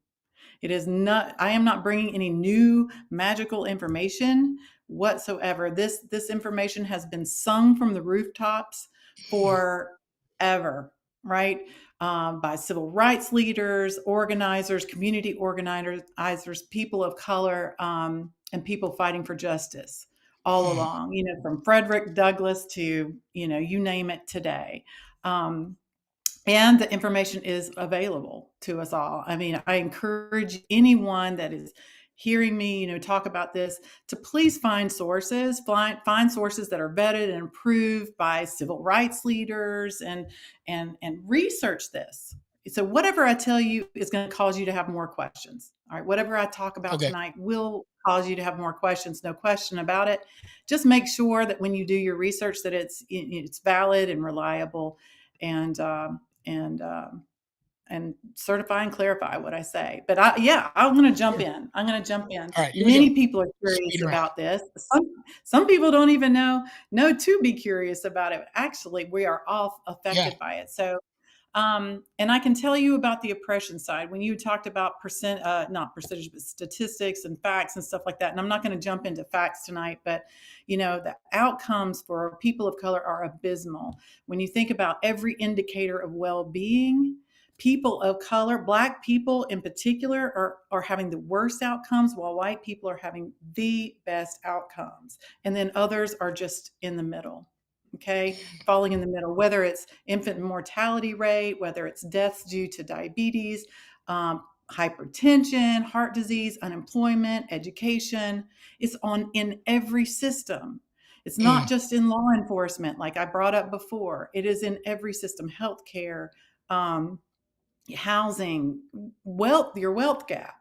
It is not, I am not bringing any new magical information whatsoever. This information has been sung from the rooftops forever, right? By civil rights leaders, organizers, community organizers, people of color, and people fighting for justice all Mhm. along, from Frederick Douglass to, you name it today. And the information is available to us all. I mean, I encourage anyone that is hearing me, talk about this, to please find sources, find sources that are vetted and approved by civil rights leaders, and research this. So whatever I tell you is going to cause you to have more questions. All right, whatever I talk about Okay. tonight will cause you to have more questions. No question about it. Just make sure that when you do your research that it's valid and reliable, and and certify and clarify what I say. But I'm going to jump Sure. in. I'm going to jump in. All right. Here we Many go. people are Speed curious round. about this. Some people don't even know to be curious about it. Actually, we are all affected by it. So, and I can tell you about the oppression side when you talked about not percentage, but statistics and facts and stuff like that. And I'm not going to jump into facts tonight, but the outcomes for people of color are abysmal. When you think about every indicator of well-being, people of color, Black people in particular, are having the worst outcomes, while white people are having the best outcomes. And then others are just in the middle. Okay, falling in the middle, whether it's infant mortality rate, whether it's deaths due to diabetes, hypertension, heart disease, unemployment, education. It's in every system. It's not just in law enforcement, like I brought up before. It is in every system: healthcare, housing, your wealth gap,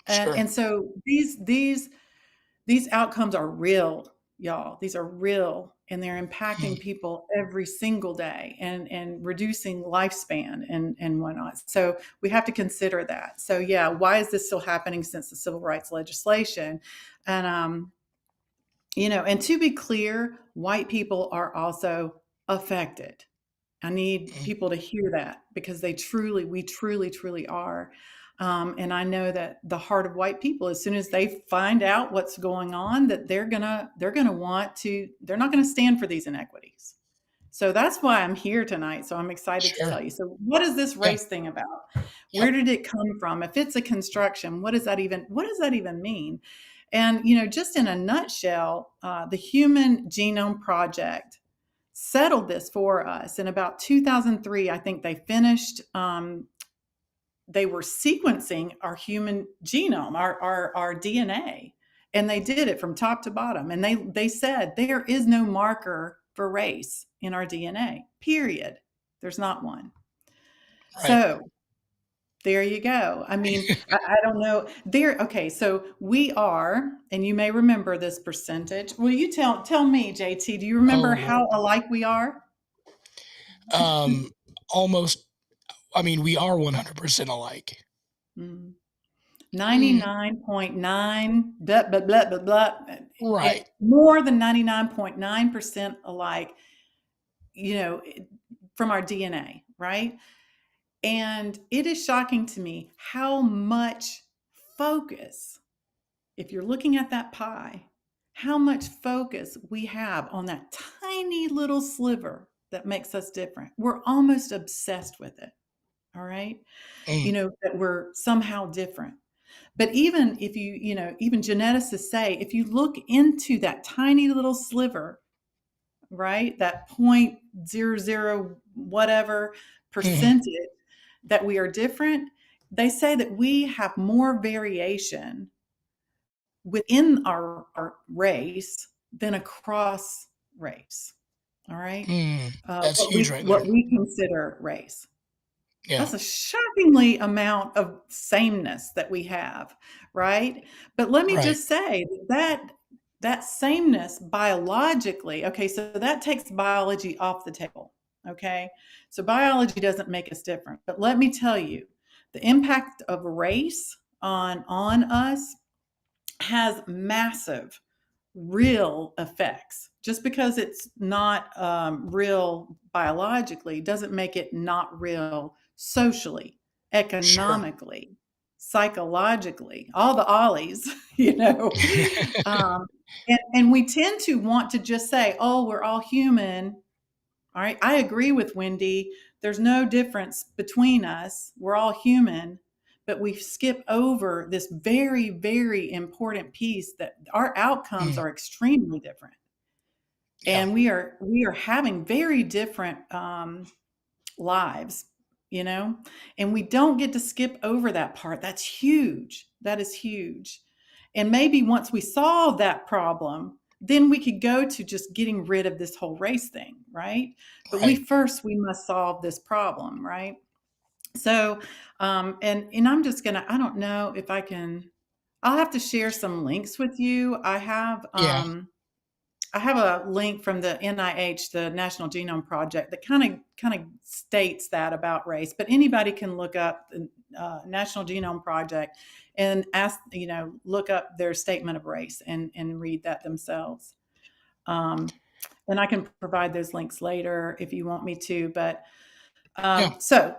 and Sure. and so these outcomes are real, y'all. These are real, and they're impacting Mhm. people every single day, and reducing lifespan and whatnot. So we have to consider that. So yeah, why is this still happening since the civil rights legislation? And and to be clear, white people are also affected. I need Mhm. people to hear that, because we truly, truly are. And I know that the heart of white people, as soon as they find out what's going on, that they're not going to stand for these inequities. So that's why I'm here tonight. So I'm excited to Sure. tell you. So what is this Yeah. race thing about? Where Yep. did it come from? If it's a construction, what does that even mean? And just in a nutshell, the Human Genome Project settled this for us in about 2003. I think they finished. They were sequencing our human genome, our DNA, and they did it from top to bottom. And they said there is no marker for race in our DNA. Period. There's not one. Right. So there you go. I mean, I don't know. Okay, so we are, and you may remember this percentage. Will you tell me, JT, do you remember Oh Lord. how alike we are? Almost. I mean, we are 100% alike. Mm. Mm, 99.9 blah, blah, blah, blah, blah. right. More than 99.9% alike, from our DNA, right? And it is shocking to me how much focus, if you're looking at that pie, how much focus we have on that tiny little sliver that makes us different. We're almost obsessed with it. All right. Mm, That we're somehow different. But even if even geneticists say, if you look into that tiny little sliver, right, that 0.00 whatever mhm. percentage that we are different, they say that we have more variation within our race than across race. All right. That's huge right there. What we consider race. Yeah. That's a shockingly amount of sameness that we have, right? But let me Right. just say that sameness biologically, okay, so that takes biology off the table, okay? So biology doesn't make us different. But let me tell you, the impact of race on us has massive real effects. Just because it's not real biologically doesn't make it not real socially, Sure. economically, psychologically, all the ollies, you know. And we tend to want to just say, oh, we're all human. All right. I agree with Wendy. There's no difference between us. We're all human. But we skip over this very, very important piece that our outcomes are extremely different. Yeah. And we are having very different lives, you know, and we don't get to skip over that part. That's huge. That is huge. And maybe once we solve that problem, then we could go to just getting rid of this whole race thing, right? But we must solve this problem, right? So, and I'm just gonna, I don't know if I can, I'll have to share some links with you. Yeah. I have a link from the NIH, the National Genome Project, that kind of states that about race. But anybody can look up the National Genome Project and look up their statement of race and read that themselves. And I can provide those links later if you want me to. But so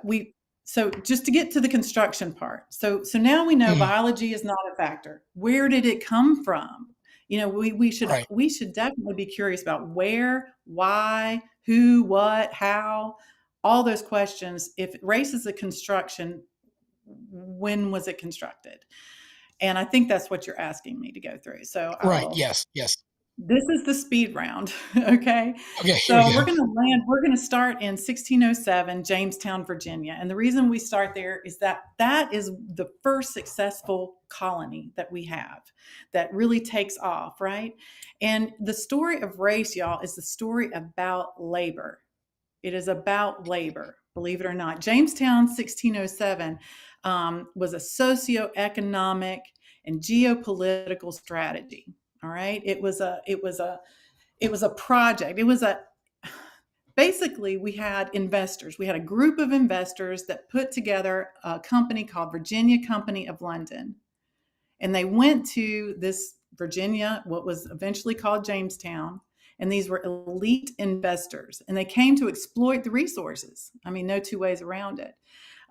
just to get to the construction part. So now we know biology is not a factor. Where did it come from? You know, we should definitely be curious about where, why, who, what, how, all those questions. If race is a construction, when was it constructed? And I think that's what you're asking me to go through. So Yes. This is the speed round. Okay. Okay. So we're going to start in 1607, Jamestown, Virginia. And the reason we start there is that is the first successful colony that we have that really takes off, right? And the story of race, y'all, is the story about labor. It is about labor, believe it or not. Jamestown, 1607, was a socioeconomic and geopolitical strategy. All right. It was a project. Basically, we had investors. We had a group of investors that put together a company called Virginia Company of London. And they went to this Virginia, what was eventually called Jamestown. And these were elite investors. And they came to exploit the resources. I mean, no two ways around it.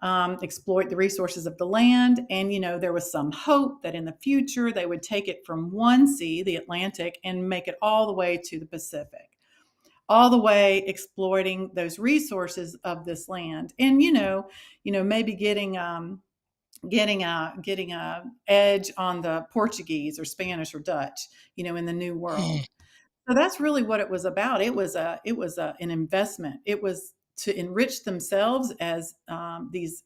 Exploit the resources of the land. And, there was some hope that in the future they would take it from one sea, the Atlantic, and make it all the way to the Pacific, all the way exploiting those resources of this land. And, maybe getting a edge on the Portuguese or Spanish or Dutch, in the New World. So that's really what it was about. It was an investment. It was to enrich themselves as these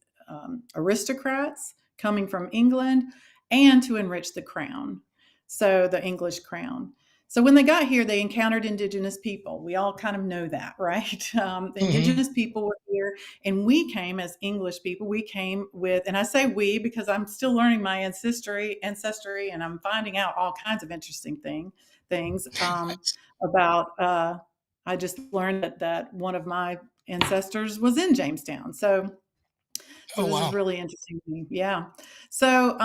aristocrats coming from England, and to enrich the crown, so the English crown. So when they got here, they encountered indigenous people. We all kind of know that, right? The indigenous people were here, and we came as English people. We came with, and I say we because I'm still learning my ancestry, and I'm finding out all kinds of interesting things about. I just learned that one of my ancestors was in Jamestown. So this is really interesting to me. Yeah. So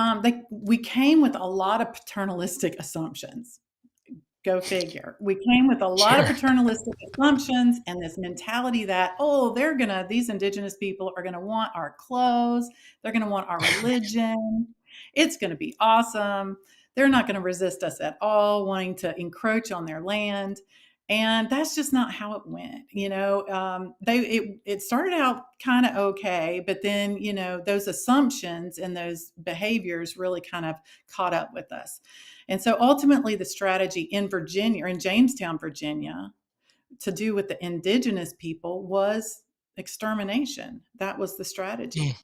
we came with a lot of paternalistic assumptions. Go figure. We came with a lot of paternalistic assumptions and this mentality that, these indigenous people are going to want our clothes. They're going to want our religion. It's going to be awesome. They're not going to resist us at all, wanting to encroach on their land. And that's just not how it went. It started out kind of okay, but then, those assumptions and those behaviors really kind of caught up with us. And so ultimately the strategy in Virginia, or in Jamestown, Virginia, to do with the indigenous people was extermination. That was the strategy.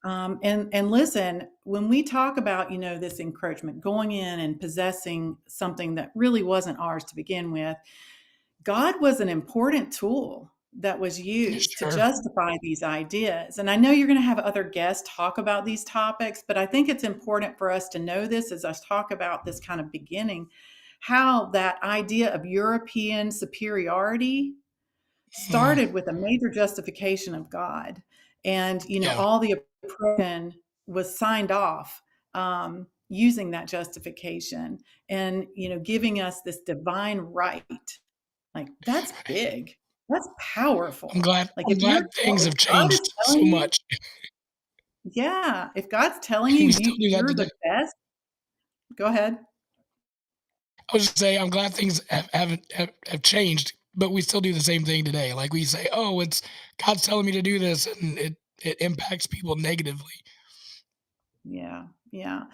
And listen, when we talk about, this encroachment, going in and possessing something that really wasn't ours to begin with, God was an important tool that was used to Sure. justify these ideas. And I know you're going to have other guests talk about these topics, but I think it's important for us to know this as I talk about this kind of beginning, how that idea of European superiority Mm, started with a major justification of God. And, yeah. all the oppression was signed off using that justification and, giving us this divine right. Like, that's Right. big. That's I'm powerful. glad. Like, I'm glad things if have God is changed so telling you, much. yeah, if God's telling you, We still do that you're today. the best, go ahead. I was just saying, I'm glad things have changed, but we still do the same thing today. Like we say, "Oh, it's God's telling me to do this," and it impacts people negatively. Yeah, yeah,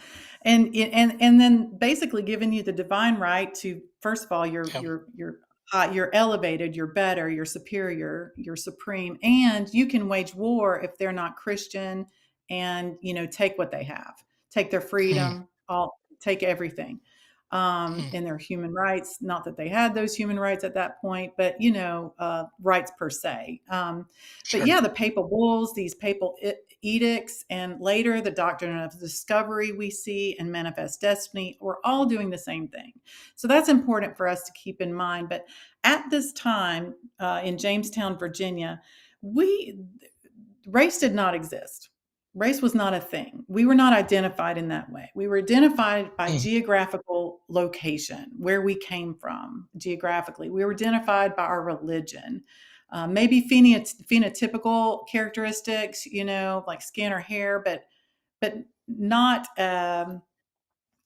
and then basically giving you the divine right to, first of all, Yeah. you're elevated, you're better, you're superior, you're supreme, and you can wage war if they're not Christian, and take what they have, take their Mm, freedom, all take everything, mm, and their human rights. Not that they had those human rights at that point, but rights per se. But sure. yeah, the papal bulls, these papal edicts, and later the doctrine of discovery we see and manifest destiny, we're all doing the same thing. So that's important for us to keep in mind. But at this time in Jamestown, Virginia, we race did not exist. Race was not a thing. We were not identified in that way. We were identified by Mm, geographical location, where we came from geographically. We were identified by our religion, maybe phenotypical characteristics, like skin or hair, but not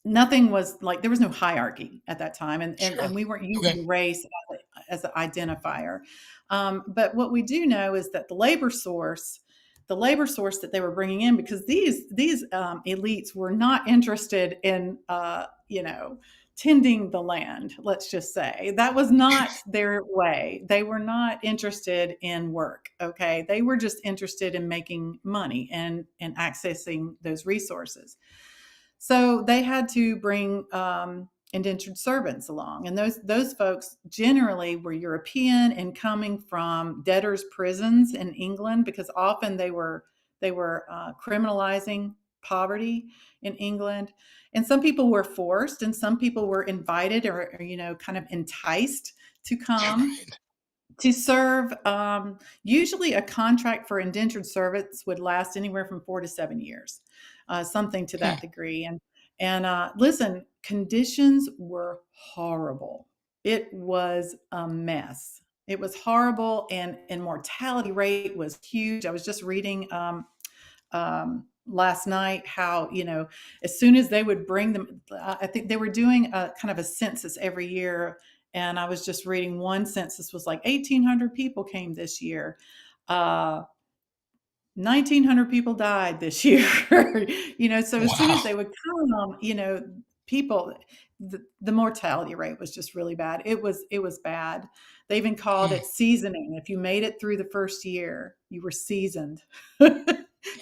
nothing was like, there was no hierarchy at that time, sure. and we weren't Okay. using race as an identifier. But what we do know is that the labor source that they were bringing in, because these elites were not interested in tending the land. Let's just say that was not their way. They were not interested in work. Okay, they were just interested in making money and accessing those resources. So they had to bring indentured servants along, and those folks generally were European and coming from debtors' prisons in England, because often they were criminalizing poverty in England, and some people were forced, and some people were invited or kind of enticed to Yeah. come Right. to serve. Usually a contract for indentured servants would last anywhere from 4 to 7 years, something to Mm, that degree. And listen, conditions were horrible. It was a mess. It was horrible, and mortality rate was huge. I was just reading last night how as soon as they would bring them, I think they were doing a kind of a census every year, and I was just reading one census was like 1,800 people came this year. 1,900 people died this year. So as soon wow. as they would come, people, the mortality rate was just really bad. It was bad. They even called Mm, it seasoning. If you made it through the first year, you were seasoned.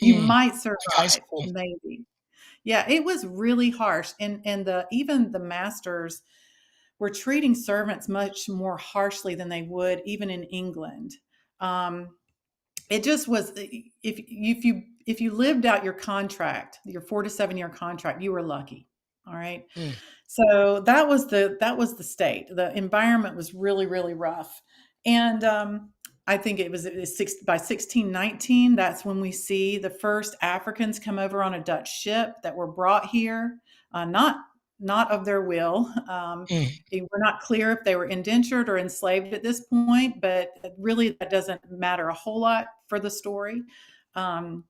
You mm, might like high survive, school. maybe. Yeah, it was really harsh, and even the masters were treating servants much more harshly than they would even in England. Um, it just was, if you lived out your contract, your 4 to 7 year contract, you were lucky. All right. Mm, So that was the state. The environment was really, really rough. And I think it was by 1619. That's when we see the first Africans come over on a Dutch ship that were brought here, not of their will. mm, We're not clear if they were indentured or enslaved at this point, but really that doesn't matter a whole lot for the story. Um,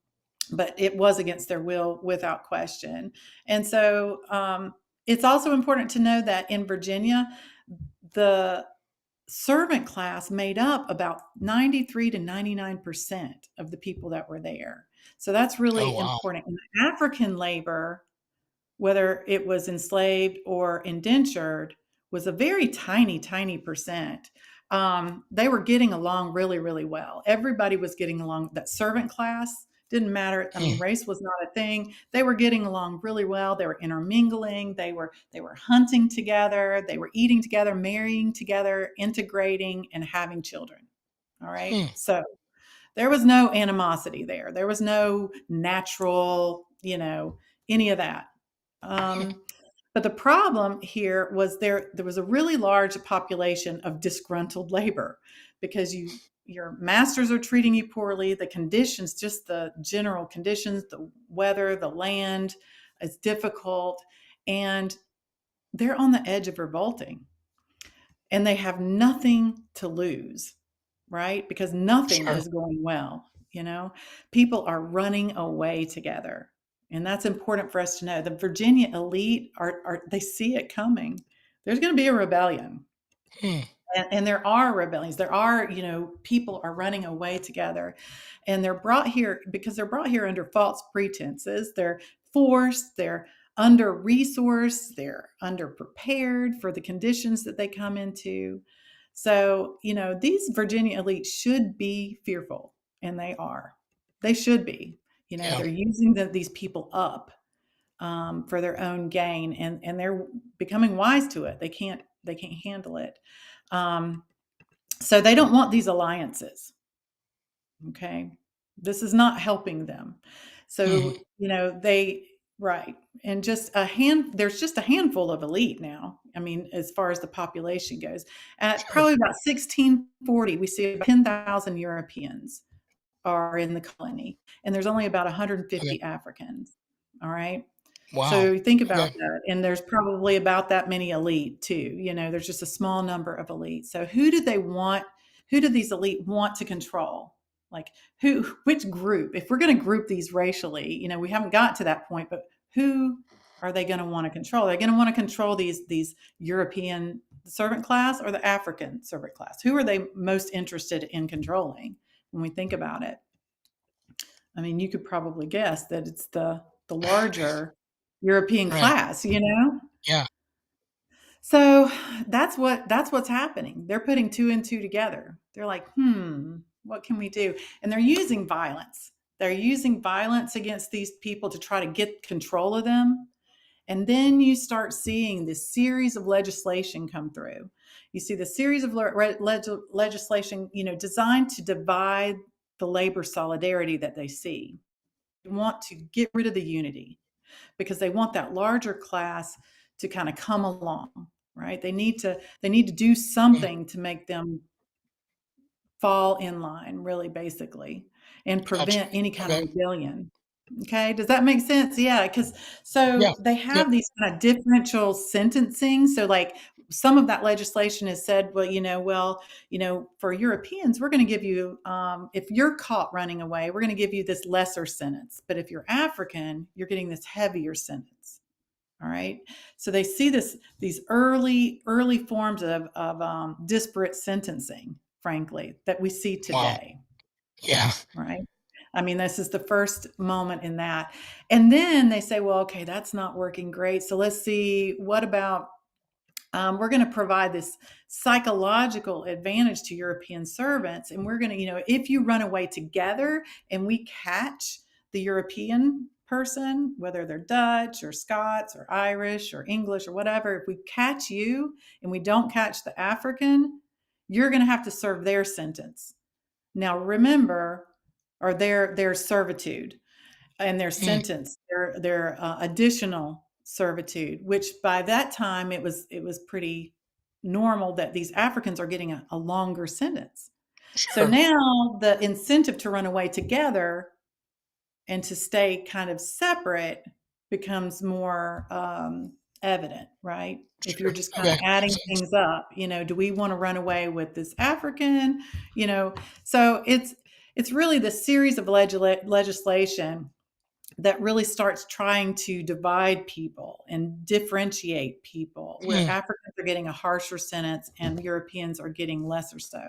but it was against their will without question. And so it's also important to know that in Virginia, the servant class made up about 93 to 99% of the people that were there. So that's oh really wow. important. And African labor, whether it was enslaved or indentured, was a very tiny, tiny percent. They were getting along really, really well. Everybody was getting along. That servant class Didn't matter. I mean, race was not a thing. They were getting along really well. They were intermingling. They were hunting together. They were eating together, marrying together, integrating, and having children. All right. So there was no animosity there. There was no natural, any of that. But the problem here was there was a really large population of disgruntled labor because your masters are treating you poorly. The conditions, just the general conditions, the weather, the land is difficult, and they're on the edge of revolting, and they have nothing to lose, right? Because nothing is going well. People are running away together. And that's important for us to know. The Virginia elite they see it coming. There's going to be a rebellion. And there are rebellions. There are, people are running away together, and they're brought here because they're brought here under false pretenses. They're forced, they're under resourced, they're underprepared for the conditions that they come into. So, these Virginia elites should be fearful, and they are. They should be. They're using these people up for their own gain, and they're becoming wise to it. They can't handle it. So they don't want these alliances. Okay. This is not helping them. So, right. And there's just a handful of elite now. I mean, as far as the population goes, at probably about 1640, we see about 10,000 Europeans are in the colony, and there's only about 150 Africans. All right. Wow. So think about that. And there's probably about that many elite too. There's just a small number of elite. So who do these elite want to control? Like which group? If we're going to group these racially, we haven't got to that point, but who are they going to want to control? They're going to want to control these European servant class or the African servant class. Who are they most interested in controlling when we think about it? I mean, you could probably guess that it's the larger European class, Yeah. So that's what's happening. They're putting two and two together. They're like, what can we do? And they're using violence. They're using violence against these people to try to get control of them. And then you start seeing this series of legislation come through. You see the series of legislation, designed to divide the labor solidarity that they see. They want to get rid of the unity because they want that larger class to kind of come along, right? They need to do something to make them fall in line, really, basically, and prevent any kind of rebellion. Okay, does that make sense? Yeah, because they have these kind of differential sentencing. So like some of that legislation has said, for Europeans, we're going to give you, if you're caught running away, we're going to give you this lesser sentence. But if you're African, you're getting this heavier sentence. All right. So they see these early forms of disparate sentencing, frankly, that we see today. Wow. Yeah. Right. I mean, this is the first moment in that. And then they say, well, okay, that's not working great. So let's see, what about, we're going to provide this psychological advantage to European servants. And we're going to, if you run away together and we catch the European person, whether they're Dutch or Scots or Irish or English or whatever, if we catch you and we don't catch the African, you're going to have to serve their sentence. Now, remember, or their servitude and their sentence, their additional servitude, which by that time it was pretty normal that these Africans are getting a longer sentence. So now the incentive to run away together and to stay kind of separate becomes more evident, right? If you're just kind of adding things up, do we want to run away with this African? So it's really the series of legislation that really starts trying to divide people and differentiate people, where Africans are getting a harsher sentence and Europeans are getting lesser so.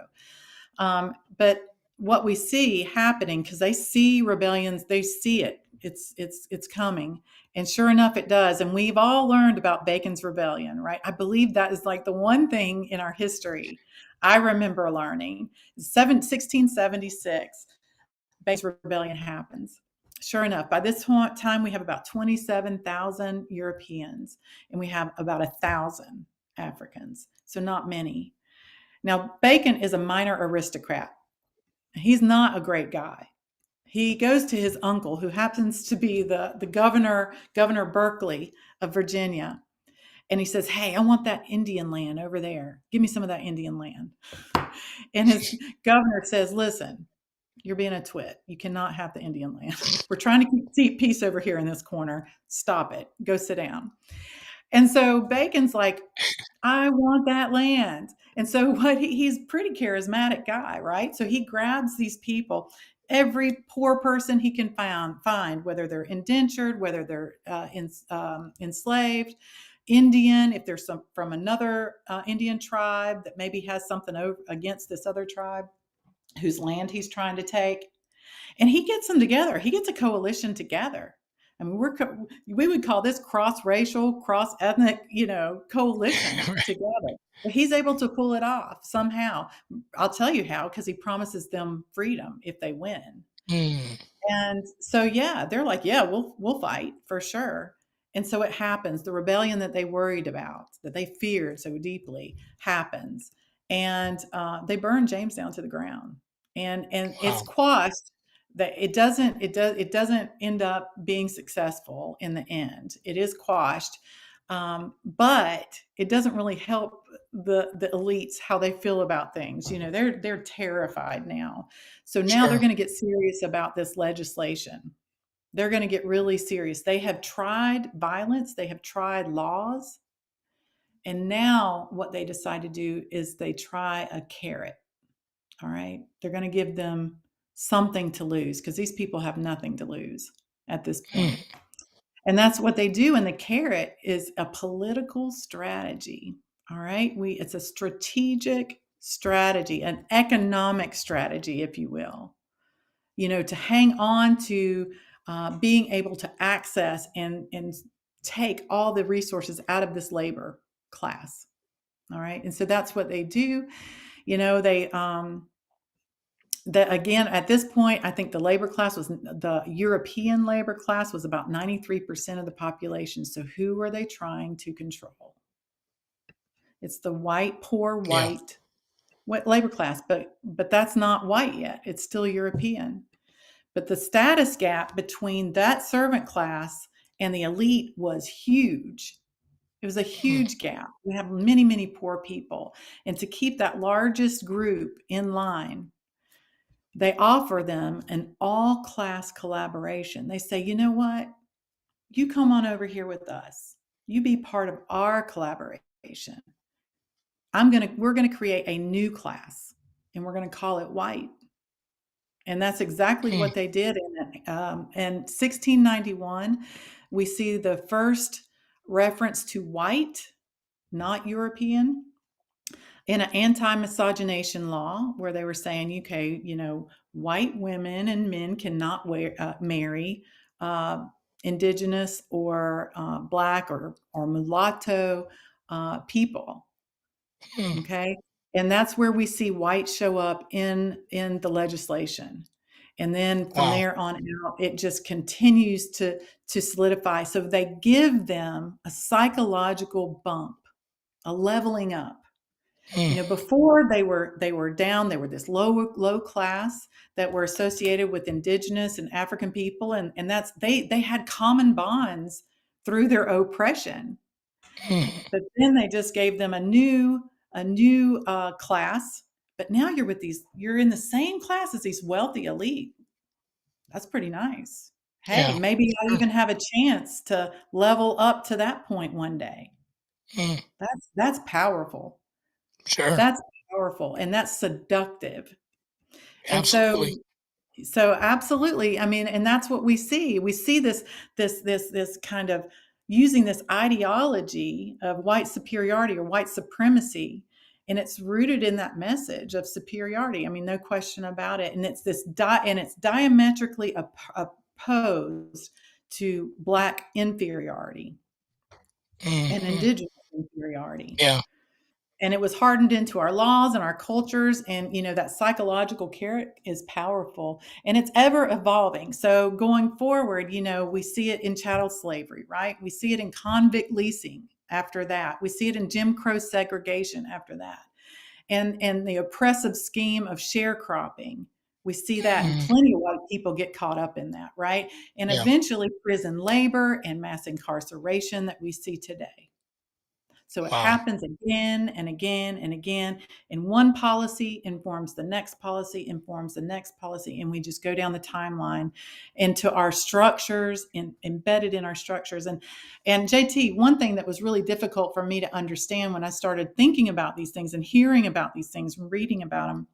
But what we see happening, because they see rebellions, they see it. It's coming. And sure enough, it does. And we've all learned about Bacon's Rebellion, right? I believe that is like the one thing in our history I remember learning. 1676, Bacon's Rebellion happens. sure enough, by this time, we have about 27,000 Europeans and we have about 1,000 Africans. So not many. Now, Bacon is a minor aristocrat. He's not a great guy. He goes to his uncle, who happens to be the Governor Berkeley of Virginia. And he says, hey, I want that Indian land over there. Give me some of that Indian land. And his governor says, listen, you're being a twit. You cannot have the Indian land. We're trying to keep peace over here in this corner. Stop it. Go sit down. And so Bacon's like, I want that land. And so he's a pretty charismatic guy, right? So he grabs these people, every poor person he can find, whether they're indentured, whether they're enslaved, Indian, if there's some from another Indian tribe that maybe has something against this other tribe whose land he's trying to take. And he gets them together. He gets a coalition together. I mean, we would call this cross-racial, cross-ethnic, coalition Right. together. But he's able to pull it off somehow. I'll tell you how, because he promises them freedom if they win. Mm. And so, yeah, they're like, yeah, we'll fight for sure. And so it happens. The rebellion that they worried about, that they feared so deeply, happens, and they burn Jamestown to the ground. And it's Wow. quashed. That it doesn't end up being successful in the end. It is quashed, but it doesn't really help the elites how they feel about things. They're terrified now. So now they're Sure. going to get serious about this legislation. They're going to get really serious. They have tried violence. They have tried laws. And now what they decide to do is they try a carrot. All right. They're going to give them something to lose because these people have nothing to lose at this point. And that's what they do. And the carrot is a political strategy. All right. It's a strategic strategy, an economic strategy, if you will, to hang on to being able to access and take all the resources out of this labor class. All right. And so that's what they do. That again, at this point, I think the European labor class was about 93% of the population. So who are they trying to control? It's the poor white labor class, but that's not white yet. It's still European. But the status gap between that servant class and the elite was huge. It was a huge gap. We have many, many poor people. And to keep that largest group in line, they offer them an all-class collaboration. They say, you know what? You come on over here with us. You be part of our collaboration. We're going to create a new class, and we're going to call it white. And that's exactly what they did. In 1691, we see the first reference to white, not European, in an anti-miscegenation law where they were saying, okay, white women and men cannot marry indigenous or black or mulatto people. Okay. And that's where we see white show up in the legislation. And then from there on out, it just continues to solidify. So they give them a psychological bump, a leveling up. Before they were down, they were this low class that were associated with indigenous and African people. And that's, they had common bonds through their oppression. But then they just gave them a new class. But now you're in the same class as these wealthy elite. That's pretty nice. Hey, maybe I even have a chance to level up to that point one day. That's powerful. Sure. That's powerful, and that's seductive. Absolutely. And so absolutely. I mean, and that's what we see. We see this kind of using this ideology of white superiority or white supremacy, and it's rooted in that message of superiority. I mean, no question about it. And it's it's diametrically opposed to Black inferiority and indigenous inferiority. Yeah. And it was hardened into our laws and our cultures. And, that psychological carrot is powerful and it's ever evolving. So going forward, we see it in chattel slavery, right? We see it in convict leasing after that. We see it in Jim Crow segregation after that. And the oppressive scheme of sharecropping. We see that, and plenty of white people get caught up in that, right? And Yeah. eventually prison labor and mass incarceration that we see today. So it Wow. happens again and again and again. And one policy informs the next policy, informs the next policy. And we just go down the timeline into our structures, embedded in our structures. And JT, one thing that was really difficult for me to understand when I started thinking about these things and hearing about these things and reading about them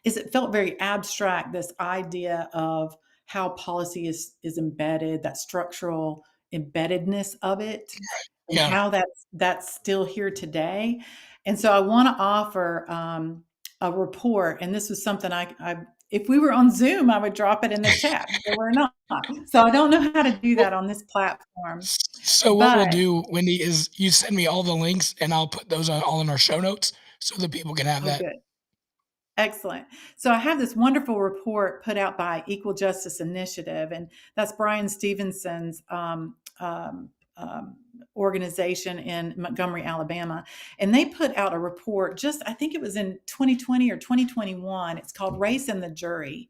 is it felt very abstract, this idea of how policy is embedded, that structural embeddedness of it, and Yeah. how that's still here today. And so I want to offer a report, and this was something I if we were on Zoom, I would drop it in the chat, but we're not. So I don't know how to do that on this platform. So what we'll But do, Wendy, is you send me all the links and I'll put those all in our show notes so that people can have that. good. Excellent. So I have this wonderful report put out by Equal Justice Initiative, and that's Brian Stevenson's organization in Montgomery, Alabama. And they put out a report I think it was in 2020 or 2021. It's called Race and the Jury.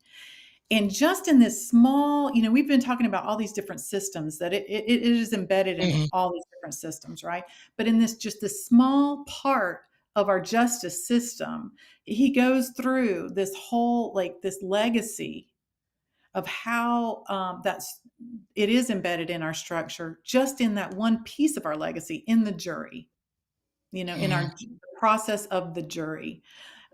And just in this small, we've been talking about all these different systems that it is embedded in all these different systems, right? But in this small part of our justice system, he goes through this whole, this legacy of how it is embedded in our structure, just in that one piece of our legacy, in the jury, in our process of the jury.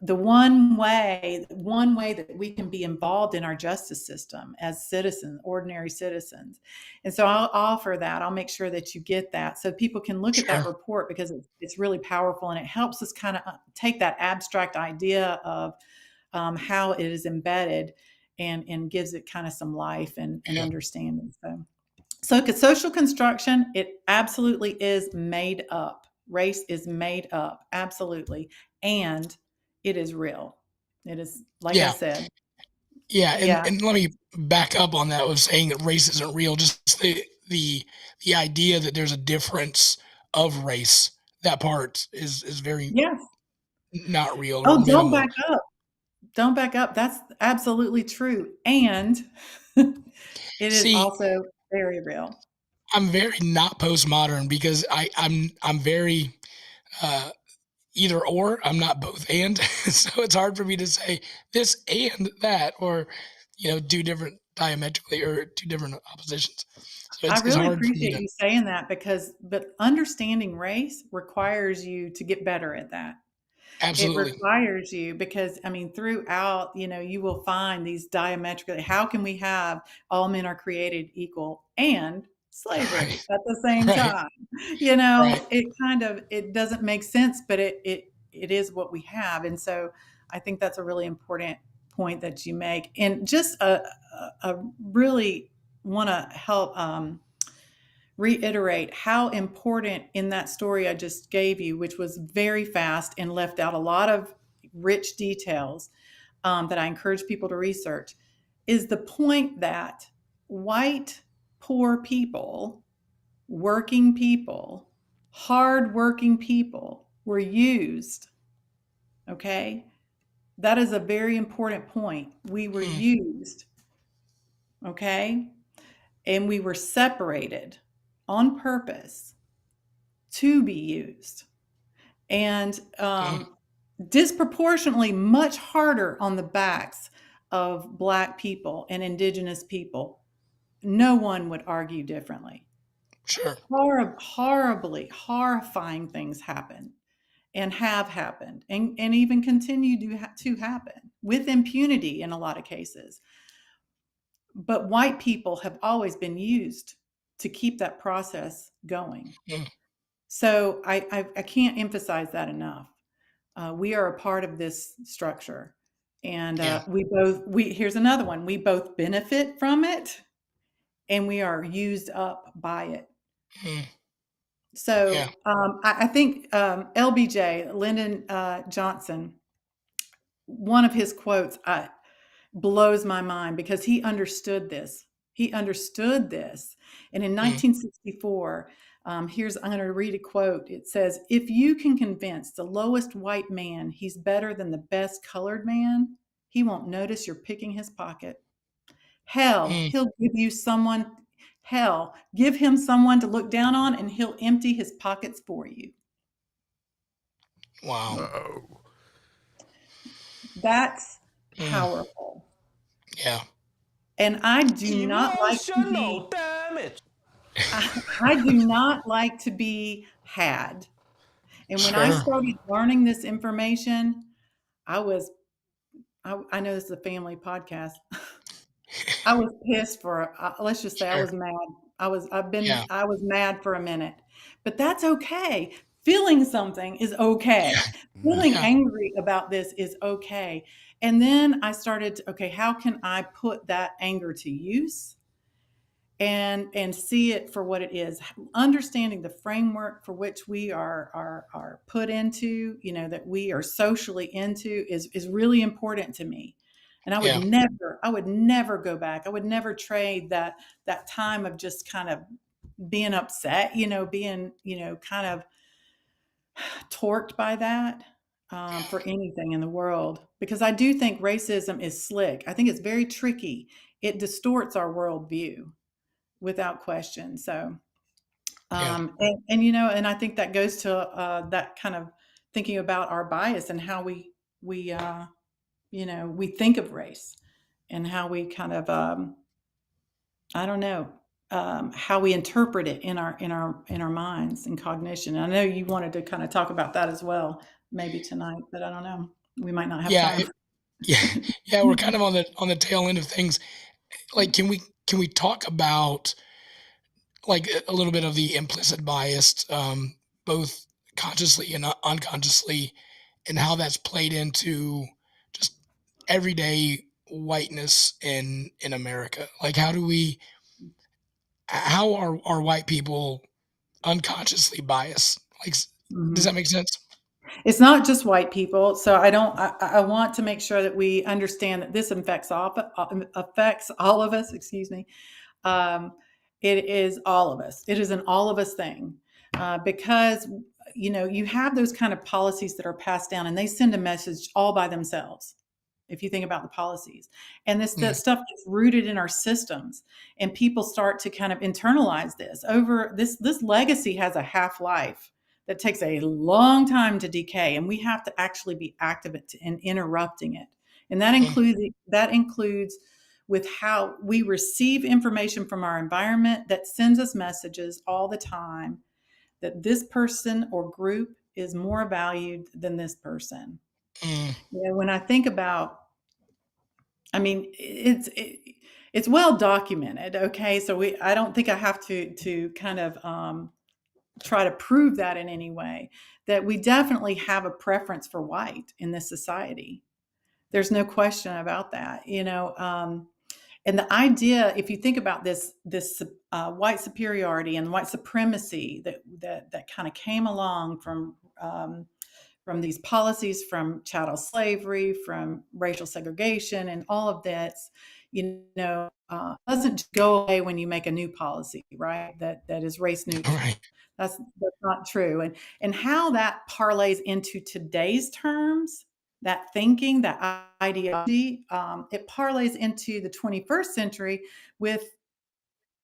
The one way that we can be involved in our justice system as citizens, ordinary citizens. And so I'll offer that. I'll make sure that you get that so people can look at that report, because it's really powerful, and it helps us kind of take that abstract idea of how it is embedded and gives it kind of some life and understanding. So social construction, it absolutely is made up. Race is made up, absolutely. And it is real. It is, like I said. Yeah, and let me back up on that with saying that race isn't real. Just the idea that there's a difference of race, that part is very not real or minimal. Don't back up. Don't back up. That's absolutely true. And it is also very real. I'm very not postmodern because I'm very either or. I'm not both and. So it's hard for me to say this and that, or two different diametrically or two different oppositions. So I really appreciate you saying that, but understanding race requires you to get better at that. Absolutely. It requires you, because throughout, you will find these diametrically, how can we have all men are created equal and slavery at the same time? It doesn't make sense, but it is what we have. And so I think that's a really important point that you make. And just a really want to help reiterate how important in that story I just gave you, which was very fast and left out a lot of rich details that I encourage people to research, is the point that white, poor people, working people, hardworking people were used. Okay? That is a very important point. We were used. Okay? And we were separated on purpose to be used, and disproportionately much harder on the backs of Black people and Indigenous people. No one would argue differently. Sure. Horribly horrifying things happen and have happened and even continue to happen with impunity in a lot of cases. But white people have always been used to keep that process going. So I can't emphasize that enough. We are a part of this structure, and here's another one. We both benefit from it, and we are used up by it. So Yeah. I think LBJ, Lyndon Johnson, one of his quotes blows my mind because he understood this. He understood this. And in Mm, 1964, I'm going to read a quote. It says, "If you can convince the lowest white man he's better than the best colored man, he won't notice you're picking his pocket. Hell, mm, he'll give you someone, hell, give him someone to look down on and he'll empty his pockets for you." wow. Oh, That's Mm, powerful. yeah. And I do not like to Emotional be, damage. I do not like to be had. And when I Sure. started learning this information, I was, I know this is a family podcast. I was pissed for, let's just say I Sure. was mad. Yeah. I was mad for a minute, but that's okay. Feeling something is okay. Feeling Yeah. angry about this is okay. And then I started, okay, how can I put that anger to use? And see it for what it is, understanding the framework for which we are put into, that we are socially into, is really important to me. And Yeah. I would never go back. I would never trade that time of just kind of being upset, being, kind of torqued by that, for anything in the world, because I do think racism is slick. I think it's very tricky. It distorts our worldview without question. So, Yeah. and I think that goes to that kind of thinking about our bias and how we we think of race, and how we kind of I don't know, how we interpret it in our minds and cognition. I know you wanted to kind of talk about that as well, maybe tonight, but I don't know. We might not have Yeah. time. Yeah. Yeah. We're kind of on the tail end of things. Like, can we talk about like a little bit of the implicit bias, both consciously and unconsciously, and how that's played into just everyday whiteness in America? Like, how are white people unconsciously biased? Like, does that Mhm. make sense? It's not just white people. So I don't. I want to make sure that we understand that this affects all of us. Excuse me. Um, it is all of us. It is an all of us thing, because you have those kind of policies that are passed down, and they send a message all by themselves. If you think about the policies, and that Mm, stuff gets rooted in our systems, and people start to kind of internalize this. Over this legacy has a half life that takes a long time to decay, and we have to actually be active in interrupting it. And mm, that includes with how we receive information from our environment that sends us messages all the time that this person or group is more valued than this person. mm, When I think about, I mean, it's well documented. Okay, so I don't think I have to kind of try to prove that in any way, that we definitely have a preference for white in this society. There's no question about that. And the idea, if you think about this white superiority and white supremacy that kind of came along from these policies, from chattel slavery, from racial segregation, and all of this, doesn't just go away when you make a new policy, right? That is race neutral. right. That's not true. And how that parlays into today's terms, that thinking, that ideology, it parlays into the 21st century with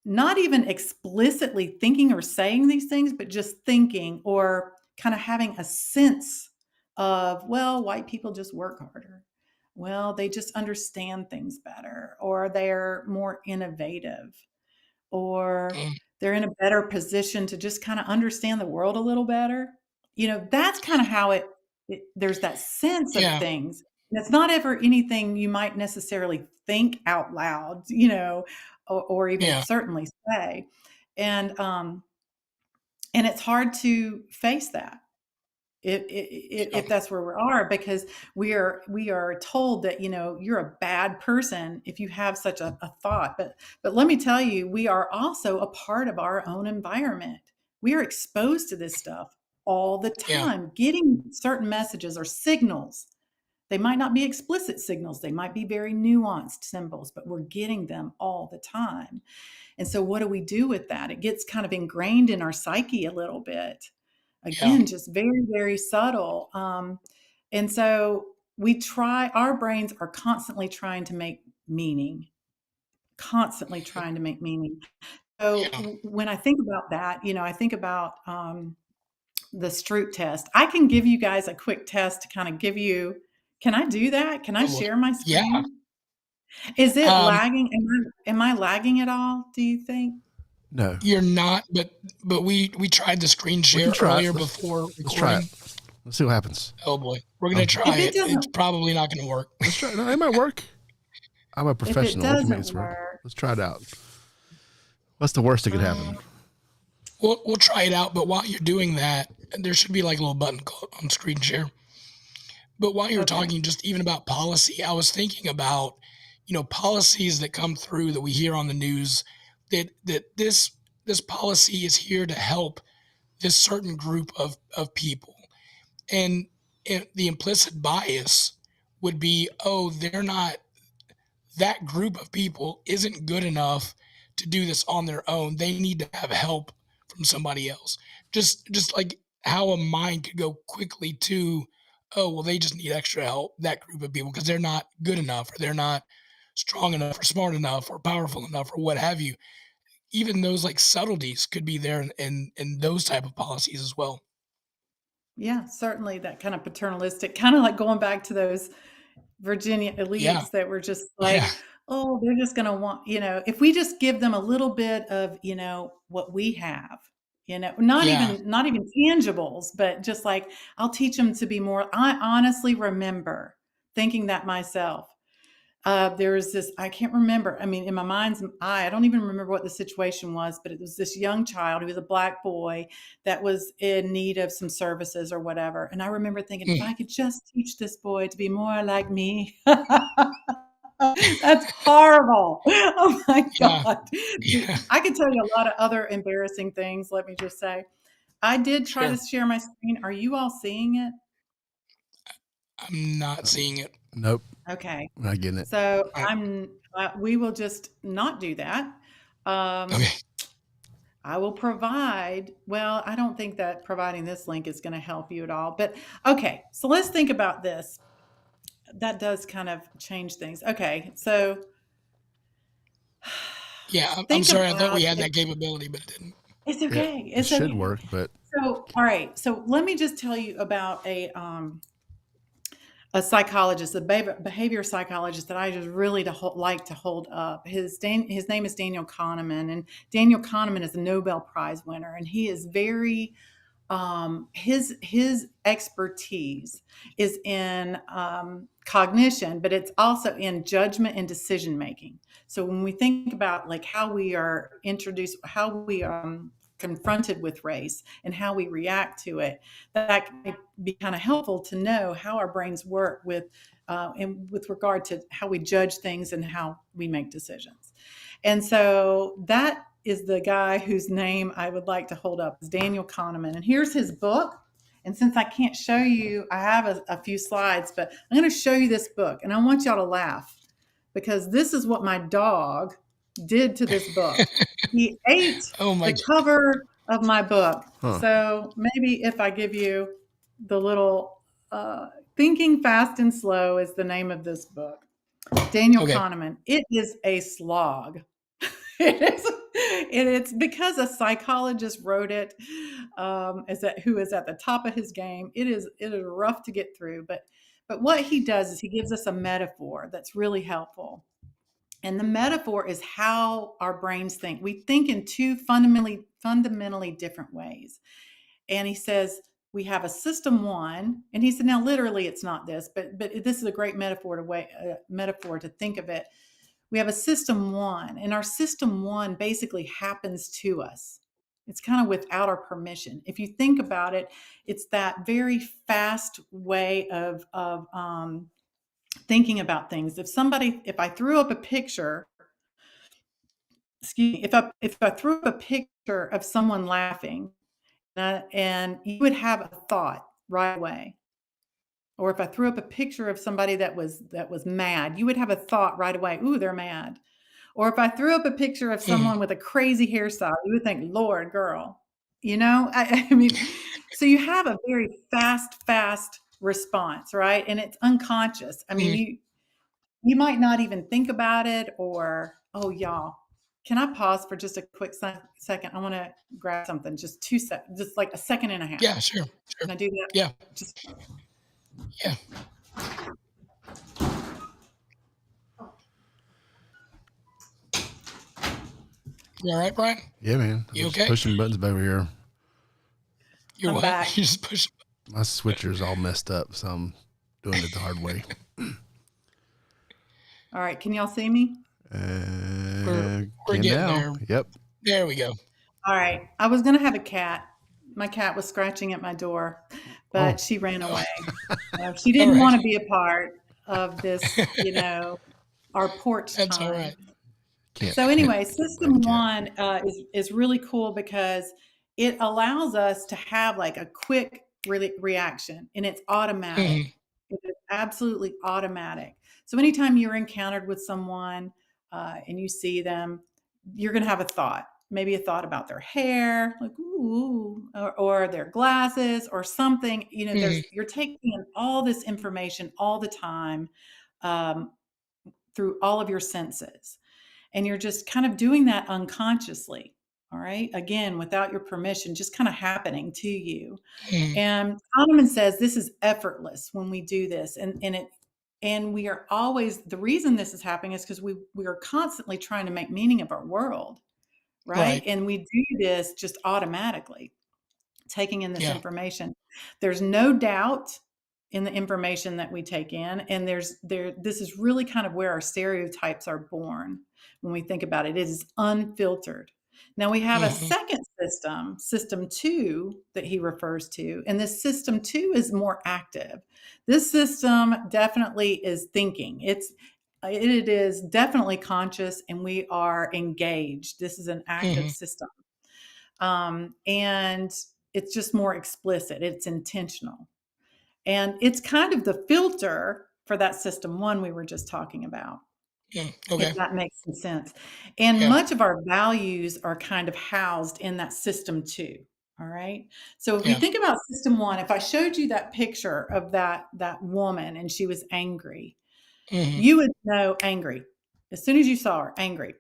not even explicitly thinking or saying these things, but just thinking, or kind of having a sense of, well, white people just work harder. Well, they just understand things better, or they're more innovative, or Mm, they're in a better position to just kind of understand the world a little better. That's kind of how there's that sense of yeah. things. And it's not ever anything you might necessarily think out loud, or even Yeah. certainly say. And it's hard to face that Yeah. if that's where we are, because we are told that you're a bad person if you have such a thought. But let me tell you, we are also a part of our own environment. We are exposed to this stuff all the Yeah. time, getting certain messages or signals. They might not be explicit signals, they might be very nuanced symbols, but we're getting them all the time. And so, what do we do with that? It gets kind of ingrained in our psyche a little bit. Yeah. Again, just very, very subtle. And so, our brains are constantly trying to make meaning, constantly trying to make meaning. So, Yeah. when I think about that, I think about the Stroop test. I can give you guys a quick test to kind of give you. Can I do that? Can I Oh, share my yeah. screen? Is it Um, lagging? Am I lagging at all, do you think? No, You're not, but we tried the screen we share can try it. earlier before Let's try it. recording. Let's see what happens. Oh boy, we're gonna Um, try If it it. It's doesn't probably not gonna work. Let's try. No, it might work. I'm a if it professional. We can make doesn't this work. work, Let's try it out. What's the worst that could happen? We'll try it out. But while you're doing that, there should be like a little button called on screen share. But while you were okay. talking, just even about policy, I was thinking about, policies that come through that we hear on the news. That this policy is here to help this certain group of people, and the implicit bias would be, oh, they're not, that group of people isn't good enough to do this on their own. They need to have help from somebody else. Just like how a mind could go quickly to, oh, well, they just need extra help, that group of people, because they're not good enough, or they're not strong enough, or smart enough, or powerful enough, or what have you. Even those like subtleties could be there in those type of policies as well. Yeah, certainly that kind of paternalistic, kind of like going back to those Virginia Yeah. elites that were just Yeah. like, oh, they're just going to want, if we just give them a little bit of, what we have, not Yeah. even tangibles, but just like, I'll teach them to be more. I honestly remember thinking that myself. There was this, I can't remember. I mean, in my mind's eye, I don't even remember what the situation was, but it was this young child. He was a Black boy that was in need of some services or whatever. And I remember thinking, if I could just teach this boy to be more like me. That's horrible. Oh my Yeah. God. Yeah. I could tell you a lot of other embarrassing things. Let me just say, I did try Sure. to share my screen. Are you all seeing it? I'm not seeing it. Nope. Okay. I'm not getting it. So Right. we will just not do that. Okay. I will provide, well, I don't think that providing this link is going to help you at all, but okay. So let's think about this. That does kind of change things. Okay. So Yeah. I'm think sorry. I thought we about had that capability, but it didn't. it's Yeah, okay. it It's should okay. work, but So, all right. So let me just tell you about a psychologist, a behavior psychologist that I just really like to hold up. His name is Daniel Kahneman, and Daniel Kahneman is a Nobel Prize winner, and he is very his expertise is in cognition, but it's also in judgment and decision making. So when we think about like how we are introduced, how we confronted with race and how we react to it, that might be kind of helpful to know how our brains work and with regard to how we judge things and how we make decisions. And so that is the guy whose name I would like to hold up, is Daniel Kahneman. And here's his book. And since I can't show you, I have a few slides, but I'm going to show you this book. And I want y'all to laugh because this is what my dog did to this book. He ate Oh my. the cover of my book. Huh. So maybe if I give you the little Thinking Fast and Slow is the name of this book. Daniel Okay. Kahneman. It is a slog. It's because a psychologist wrote it, who is at the top of his game. It is rough to get through, but what he does is he gives us a metaphor that's really helpful. And the metaphor is how our brains think. We think in two fundamentally different ways. And he says we have a system one, and he said, now literally it's not this, but this is a great metaphor to think of it. We have a system one, and our system one basically happens to us. It's kind of without our permission. If you think about it, it's that very fast way of thinking about things. If I threw up a picture, excuse me, if I threw up a picture of someone laughing, and you would have a thought right away. Or if I threw up a picture of somebody that was mad, you would have a thought right away, "Ooh, they're mad." Or if I threw up a picture of Mhm. someone with a crazy hairstyle, you would think, "Lord, girl." You know? I mean, so you have a very fast response, right? And it's unconscious. I mean, Mhm. you might not even think about it or, "Oh, y'all, can I pause for just a quick second? I wanna grab something, just 2 seconds, just like a second and a half." Yeah, sure. Can I do that? Yeah. Just Yeah. You all right, Brian? Yeah, man. I'm You just okay? pushing buttons over here. You're I'm what? back. You just push. My switcher's all messed up, so I'm doing it the hard way. All right, can y'all see me? We're Can getting now. there. Yep. There we go. All right. I was gonna have a cat. My cat was scratching at my door, but Oh. she ran away. She didn't All right. want to be a part of this, our porch That's all time. right. So anyway, System cat. 1 is really cool because it allows us to have like a quick reaction, and it's automatic. Mhm. It is absolutely automatic. So anytime you're encountered with someone and you see them, you're going to have a thought. Maybe a thought about their hair, like ooh, or their glasses, or something. Mhm. You're taking in all this information all the time um, through all of your senses, and you're just kind of doing that unconsciously. All right, again, without your permission, just kind of happening to you. Mhm. And Kahneman says this is effortless when we do this, and we are always, the reason this is happening is because we are constantly trying to make meaning of our world, right? Right. And we do this just automatically, taking in this Yeah. information. There's no doubt in the information that we take in, and this is really kind of where our stereotypes are born when we think about it. It is unfiltered. Now we have a Mhm. second system 2, that he refers to, and this system 2 is more active. This system definitely is thinking. It is definitely conscious, and we are engaged. This is an active Mhm. system. And it's just more explicit. It's intentional. And it's kind of the filter for that system 1 we were just talking about, Mm. if Okay. that makes some sense. And Yeah. much of our values are kind of housed in that system 2. All right. So if we Yeah. think about system 1, if I showed you that picture of that woman and she was angry, Mhm. you would know angry. As soon as you saw her, angry.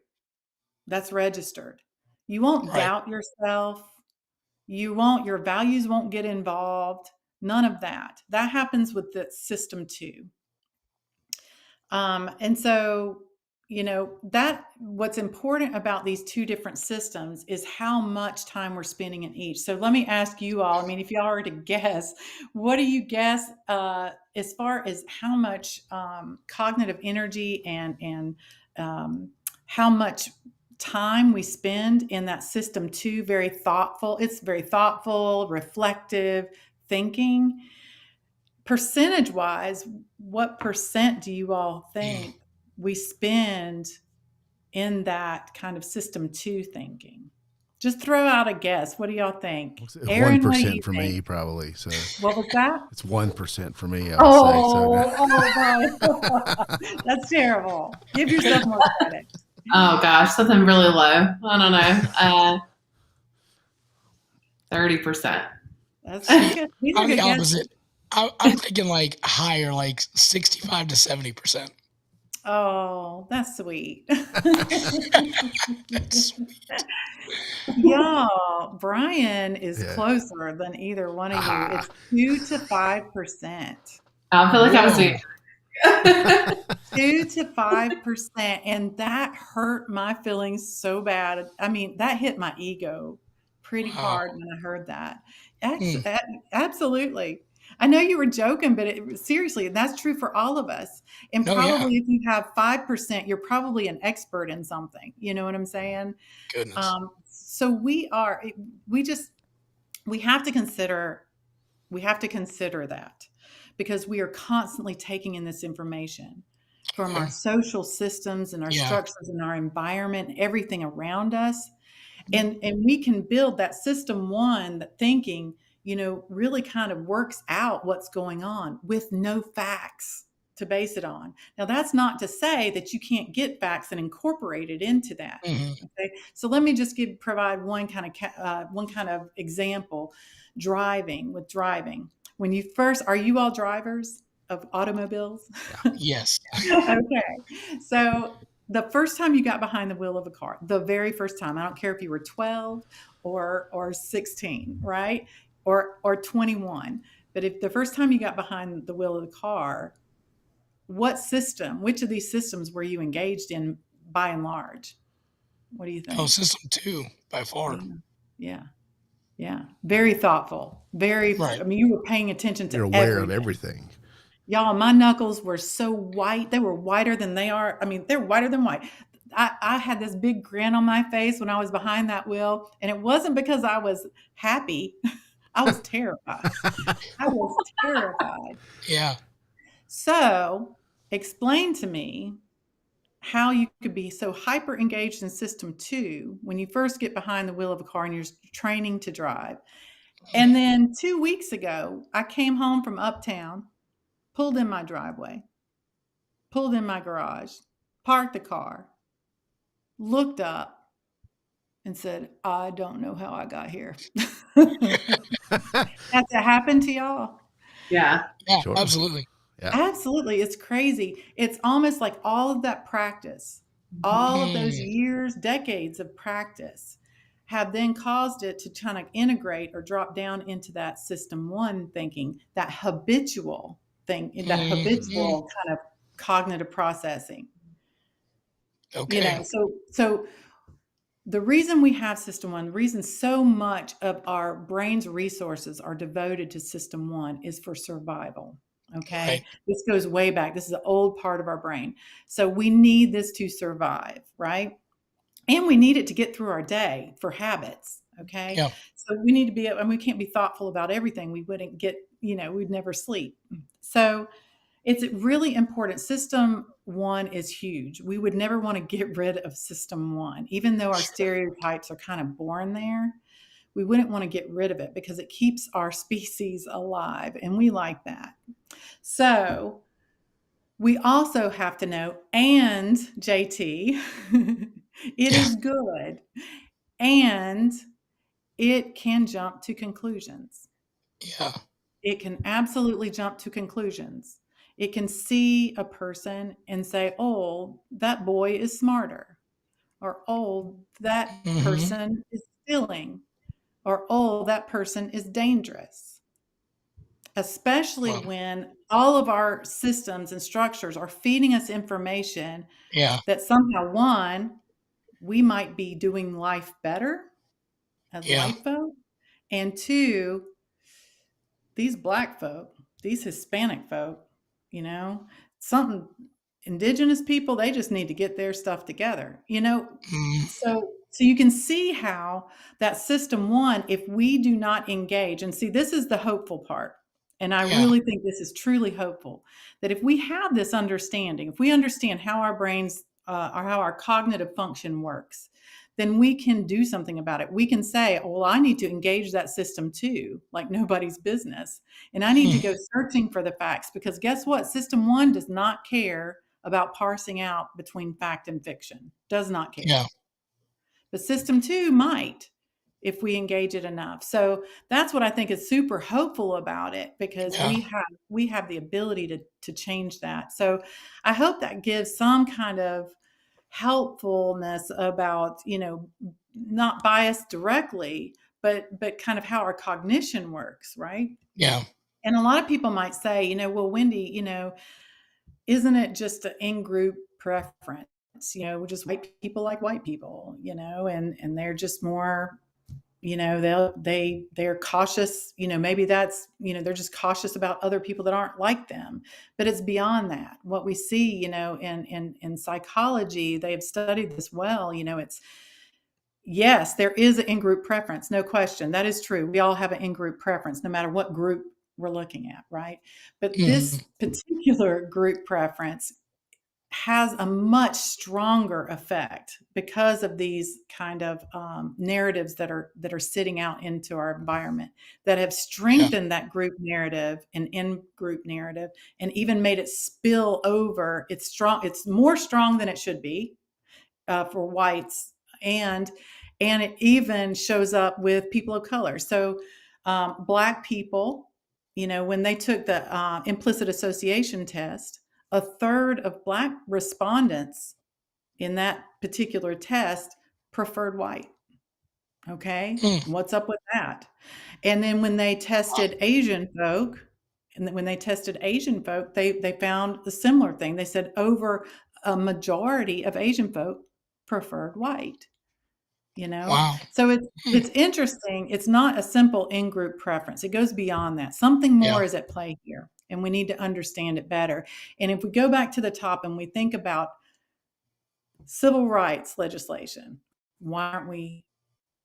That's registered. You won't Right. doubt yourself. Your values won't get involved. None of that. That happens with the system 2. And so, that what's important about these 2 different systems is how much time we're spending in each. So let me ask you all, I mean, if y'all were to guess, what do you guess as far as how much cognitive energy and how much time we spend in that system 2? Very thoughtful. It's very thoughtful, reflective thinking. Percentage wise, what percent do you all Mm. think we spend in that kind of system 2 thinking? Just throw out a guess. What do y'all think? It's Aaron, what do 1% you for think? me, probably. So What was that? it's 1% for me, I would say. So Brian. That's terrible. Give yourself more credit. Oh gosh, something really low. I don't know. 30%. That's See, good. These are I'm the good guesses. opposite. I'm thinking like higher, like 65 to 70%. Oh, that's sweet. That's Y'all, Brian is yeah. closer than either one of you. Aha. It's 2 to 5%. I feel like I was Whoa. being 2 to 5%. And that hurt my feelings so bad. I mean, that hit my ego pretty Wow. hard when I heard that. Mm. Absolutely. I know you were joking, but seriously, that's true for all of us. And Oh, yeah. probably if you have 5%, you're probably an expert in something. You know what I'm saying? Goodness. So we have to consider that, because we are constantly taking in this information from our Okay. social systems and our Yeah. structures and our environment, everything around us. And we can build that system one, that thinking, really kind of works out what's going on with no facts to base it on. Now, that's not to say that you can't get facts and incorporate it into that. Mm-hmm. Okay, so let me just provide one kind of example. Driving. When you first, are you all drivers of automobiles? Yes. Okay, so the first time you got behind the wheel of a car, the very first time, I don't care if you were 12 or 16, right? Or 21. But if the first time you got behind the wheel of the car, which of these systems were you engaged in by and large? What do you think? Oh, system 2 by far. Yeah. Very thoughtful. Right. I mean, you were paying attention to You're aware of everything. everything. Y'all, my knuckles were so white. They were whiter than they are. I mean, they're whiter than white. I had this big grin on my face when I was behind that wheel. And it wasn't because I was happy. I was terrified. Yeah. So explain to me how you could be so hyper engaged in system 2 when you first get behind the wheel of a car and you're training to drive. And then 2 weeks ago, I came home from uptown, pulled in my driveway, pulled in my garage, parked the car, looked up, and said, I don't know how I got here. Has it happened to y'all? Yeah. Yeah, Sure. absolutely. Yeah. Absolutely. It's crazy. It's almost like all of that practice, all of those years, decades of practice have then caused it to kind of integrate or drop down into that system 1 thinking, that habitual thing, that habitual kind of cognitive processing. Okay. So the reason we have system 1, the reason so much of our brain's resources are devoted to system 1 is for survival. Okay. Right. This goes way back. This is an old part of our brain. So we need this to survive, right? And we need it to get through our day for habits. Okay. Yeah. So we need to be, and we can't be thoughtful about everything. We wouldn't get, we'd never sleep. So it's really important. System 1 is huge. We would never want to get rid of system 1, even though our stereotypes are kind of born there. We wouldn't want to get rid of it because it keeps our species alive, and we like that. So we also have to know, and JT, it is good, and it can jump to conclusions. Yeah. It can absolutely jump to conclusions. It can see a person and say, oh, that boy is smarter, or oh, that person is stealing, or oh, that person is dangerous. Especially when all of our systems and structures are feeding us information that somehow, 1, we might be doing life better as white folk, and 2, these Black folk, these Hispanic folk, something, indigenous people, they just need to get their stuff together, So you can see how that system 1, if we do not engage, and see, this is the hopeful part. And I really think this is truly hopeful, that if we have this understanding, if we understand how our brains or how our cognitive function works, then we can do something about it. We can say, oh, well, I need to engage that system 2, like nobody's business. And I need to go searching for the facts, because guess what? System 1 does not care about parsing out between fact and fiction, does not care. Yeah. But system 2 might, if we engage it enough. So that's what I think is super hopeful about it, because we have the ability to change that. So I hope that gives some kind of helpfulness about, not biased directly, but kind of how our cognition works, right? Yeah. And a lot of people might say, well, Wendy, isn't it just an in-group preference? We're just white people like white people, and they're just more, they're cautious, maybe that's, they're just cautious about other people that aren't like them. But it's beyond that. What we see, in psychology, they have studied this well, it's, yes, there is an in-group preference, no question. That is true. We all have an in-group preference, no matter what group we're looking at, right? But this particular group preference has a much stronger effect because of these kind of narratives that are sitting out into our environment, that have strengthened that group narrative and in-group narrative, and even made it spill over. It's strong. It's more strong than it should be for whites, and it even shows up with people of color. So Black people, when they took the implicit association test, a third of Black respondents in that particular test preferred white. Okay. What's up with that? And then when they tested Asian folk, they found a similar thing. They said over a majority of Asian folk preferred white. Wow. So it's interesting. It's not a simple in-group preference. It goes beyond that. Something more is at play here, and we need to understand it better. And if we go back to the top and we think about civil rights legislation, why aren't we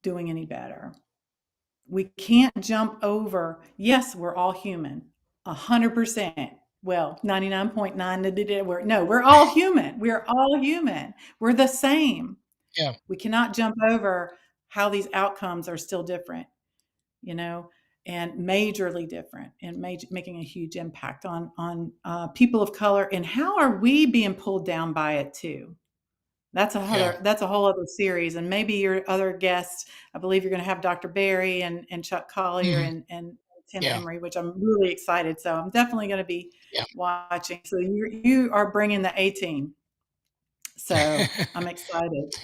doing any better? We can't jump over, yes, we're all human, 100%. Well, 99.9, no, we're all human. We're all human. We're the same. Yeah. We cannot jump over how these outcomes are still different, and majorly different, and making a huge impact on people of color. And how are we being pulled down by it too? That's a whole other series. And maybe your other guests, I believe you're going to have Dr. Barry and Chuck Collier and Tim Emery, which I'm really excited. So I'm definitely going to be watching. So you are bringing the A team. So I'm excited.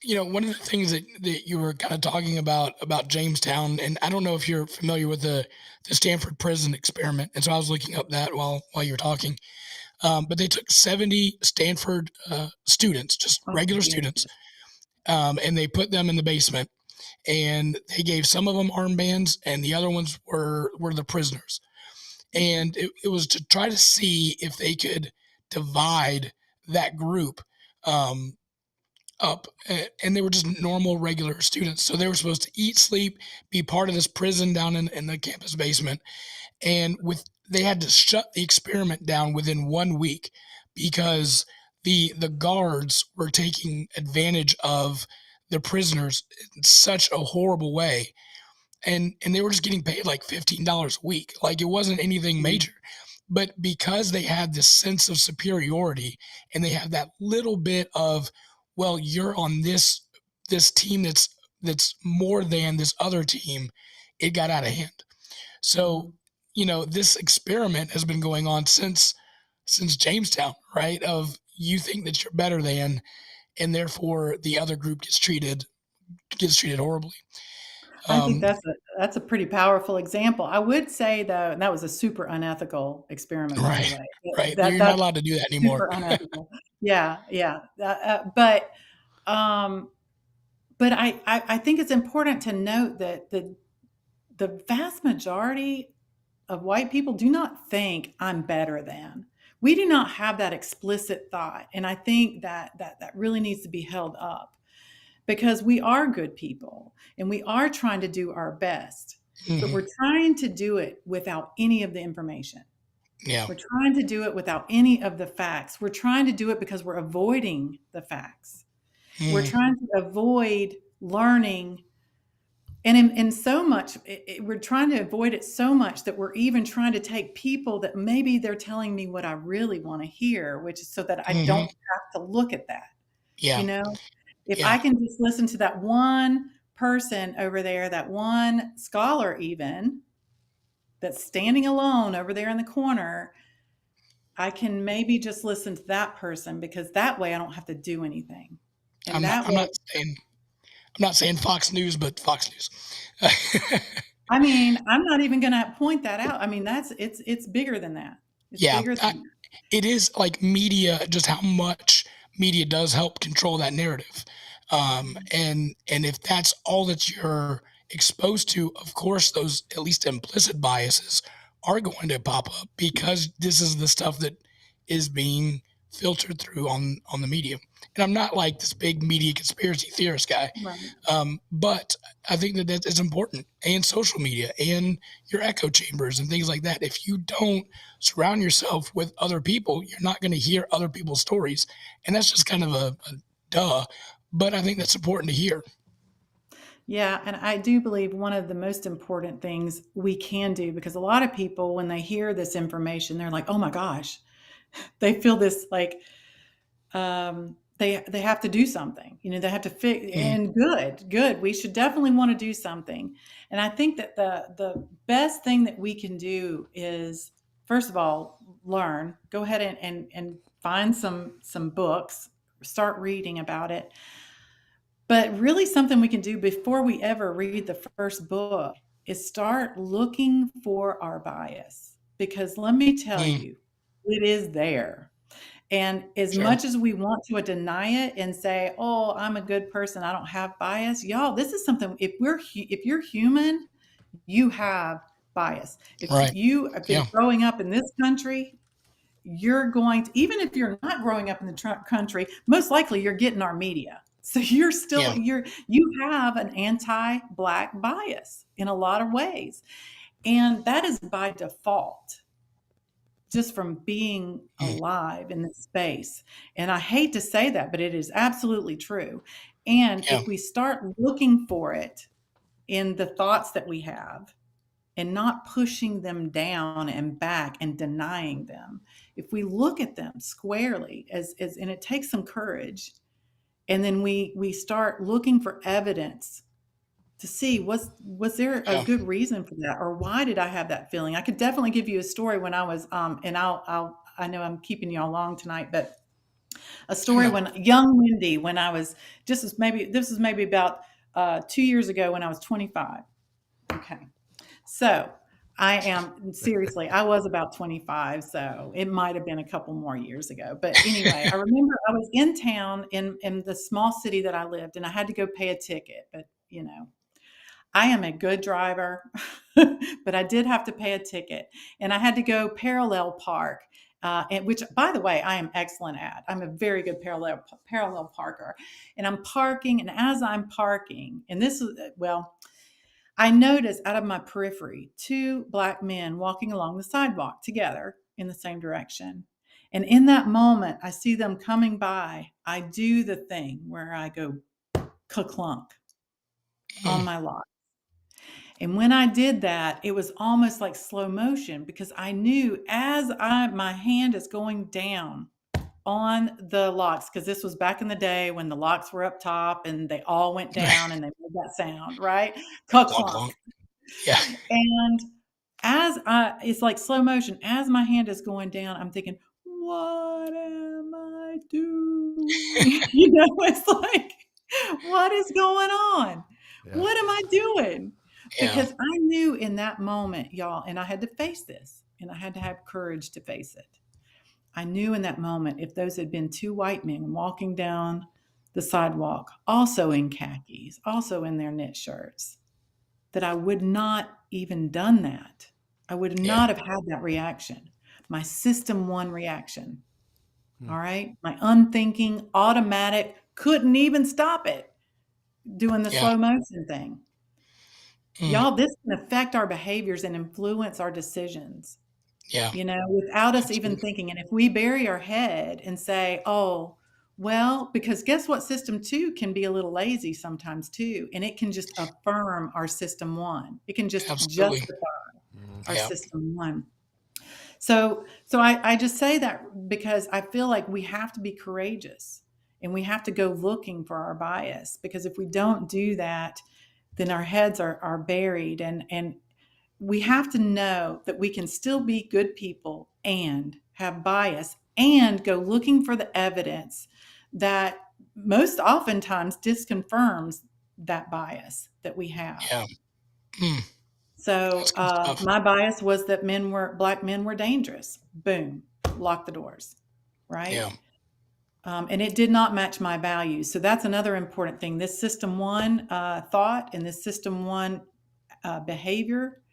One of the things that you were kind of talking about Jamestown, and I don't know if you're familiar with the Stanford prison experiment. And so I was looking up that while you were talking. But they took 70 Stanford students, just regular students, and they put them in the basement, and they gave some of them armbands, and the other ones were the prisoners. And it was to try to see if they could divide that group up, and they were just normal, regular students. So they were supposed to eat, sleep, be part of this prison down in the campus basement, and they had to shut the experiment down within 1 week because the guards were taking advantage of the prisoners in such a horrible way. And they were just getting paid like $15 a week. Like, it wasn't anything major. But because they had this sense of superiority, and they have that little bit of, well, you're on this team that's more than this other team, it got out of hand. So, this experiment has been going on since Jamestown, right? Of, you think that you're better than, and therefore the other group gets treated horribly. I think that's a pretty powerful example. I would say, though, and that was a super unethical experiment, by the way. Right. You're not allowed to do that anymore. Super unethical. Yeah. But I think it's important to note that the vast majority of white people do not think I'm better than. We do not have that explicit thought. And I think that really needs to be held up, because we are good people and we are trying to do our best, but we're trying to do it without any of the information. Yeah. We're trying to do it without any of the facts. We're trying to do it because we're avoiding the facts. We're trying to avoid learning. And in so much, we're trying to avoid it so much that we're even trying to take people that maybe they're telling me what I really want to hear, which is so that I don't have to look at that. Yeah. If I can just listen to that one person over there, that one scholar even, that's standing alone over there in the corner, I can maybe just listen to that person, because that way I don't have to do anything. And I'm not saying Fox News, but Fox News. I mean, I'm not even going to point that out. I mean, it's bigger than that. It's bigger than that. It is like media, just how much media does help control that narrative. And if that's all that you're exposed to, of course, those at least implicit biases are going to pop up, because this is the stuff that is being filtered through on the media. and I'm not like this big media conspiracy theorist guy, Right. but I think that is important, and social media and your echo chambers and things like that. If you don't surround yourself with other people, you're not going to hear other people's stories. And that's just kind of a duh, but I think that's important to hear. Yeah, and I do believe one of the most important things we can do, because a lot of people, when they hear this information, they're like, "Oh my gosh," they feel this like they have to do something. You know, they have to fix. Mm, And good. We should definitely want to do something. And I think that the best thing that we can do is, first of all, learn. Go ahead and find some books, start reading about it. But really, something we can do before we ever read the first book is start looking for our bias. Because let me tell mm, you, it is there. And as sure. much as we want to deny it and say, "Oh, I'm a good person, I don't have bias," y'all, this is something. If you're human, you have bias. If Right. you have been Yeah. growing up in this country, you're going to, even if you're not growing up in the country, most likely you're getting our media. So you're still Yeah. you have an anti-black bias in a lot of ways. And that is by default, just from being Mm, alive in this space. And I hate to say that, but it is absolutely true. And yeah. if we start looking for it in the thoughts that we have and not pushing them down and back and denying them, if we look at them squarely as and it takes some courage, and then we start looking for evidence to see, was there a Yeah. good reason for that, or why did I have that feeling? I could definitely give you a story when I was and I know I'm keeping y'all long tonight, but a story No. when young Wendy, when I was this was maybe about 2 years ago when I was 25. Okay, so I am seriously, I was about 25, so it might have been a couple more years ago. But anyway, I remember I was in town in the small city that I lived, and I had to go pay a ticket. But you know, I am a good driver, but I did have to pay a ticket, and I had to go parallel park. And which, by the way, I am excellent at. I'm a very good parallel parker, and I'm parking. And as I'm parking, and this is well, I noticed out of my periphery two black men walking along the sidewalk together in the same direction. And in that moment, I see them coming by. I do the thing where I go clunk on Mm, my lot. And when I did that, it was almost like slow motion, because I knew as my hand is going down on the locks, because this was back in the day when the locks were up top and they all went down and they made that sound, right? clunk, Clunk. clunk. Yeah. And it's like slow motion, as my hand is going down, I'm thinking, what am I doing? It's like, what is going on? Yeah. What am I doing? Yeah. Because I knew in that moment, y'all, and I had to face this, and I had to have courage to face it. I knew in that moment, if those had been two white men walking down the sidewalk, also in khakis, also in their knit shirts, that I would not even done that. I would Yeah. not have had that reaction. My system one reaction. Hmm. All right. My unthinking, automatic, couldn't even stop it doing the Yeah. slow motion thing. Mm, Y'all, this can affect our behaviors and influence our decisions, yeah. without us even Absolutely. thinking. And if we bury our head and say, oh, well, because guess what? System two can be a little lazy sometimes too. And it can just affirm our system one. It can just Absolutely. justify our Yeah. system one. So I just say that because I feel like we have to be courageous and we have to go looking for our bias, because if we don't do that, then our heads are buried, and we have to know that we can still be good people and have bias and go looking for the evidence that most oftentimes disconfirms that bias that we have. Yeah. Mm, So that's good stuff. my bias was that black men were dangerous. Boom, lock the doors, right? Yeah. And it did not match my values. So that's another important thing. This system one thought and this system one behavior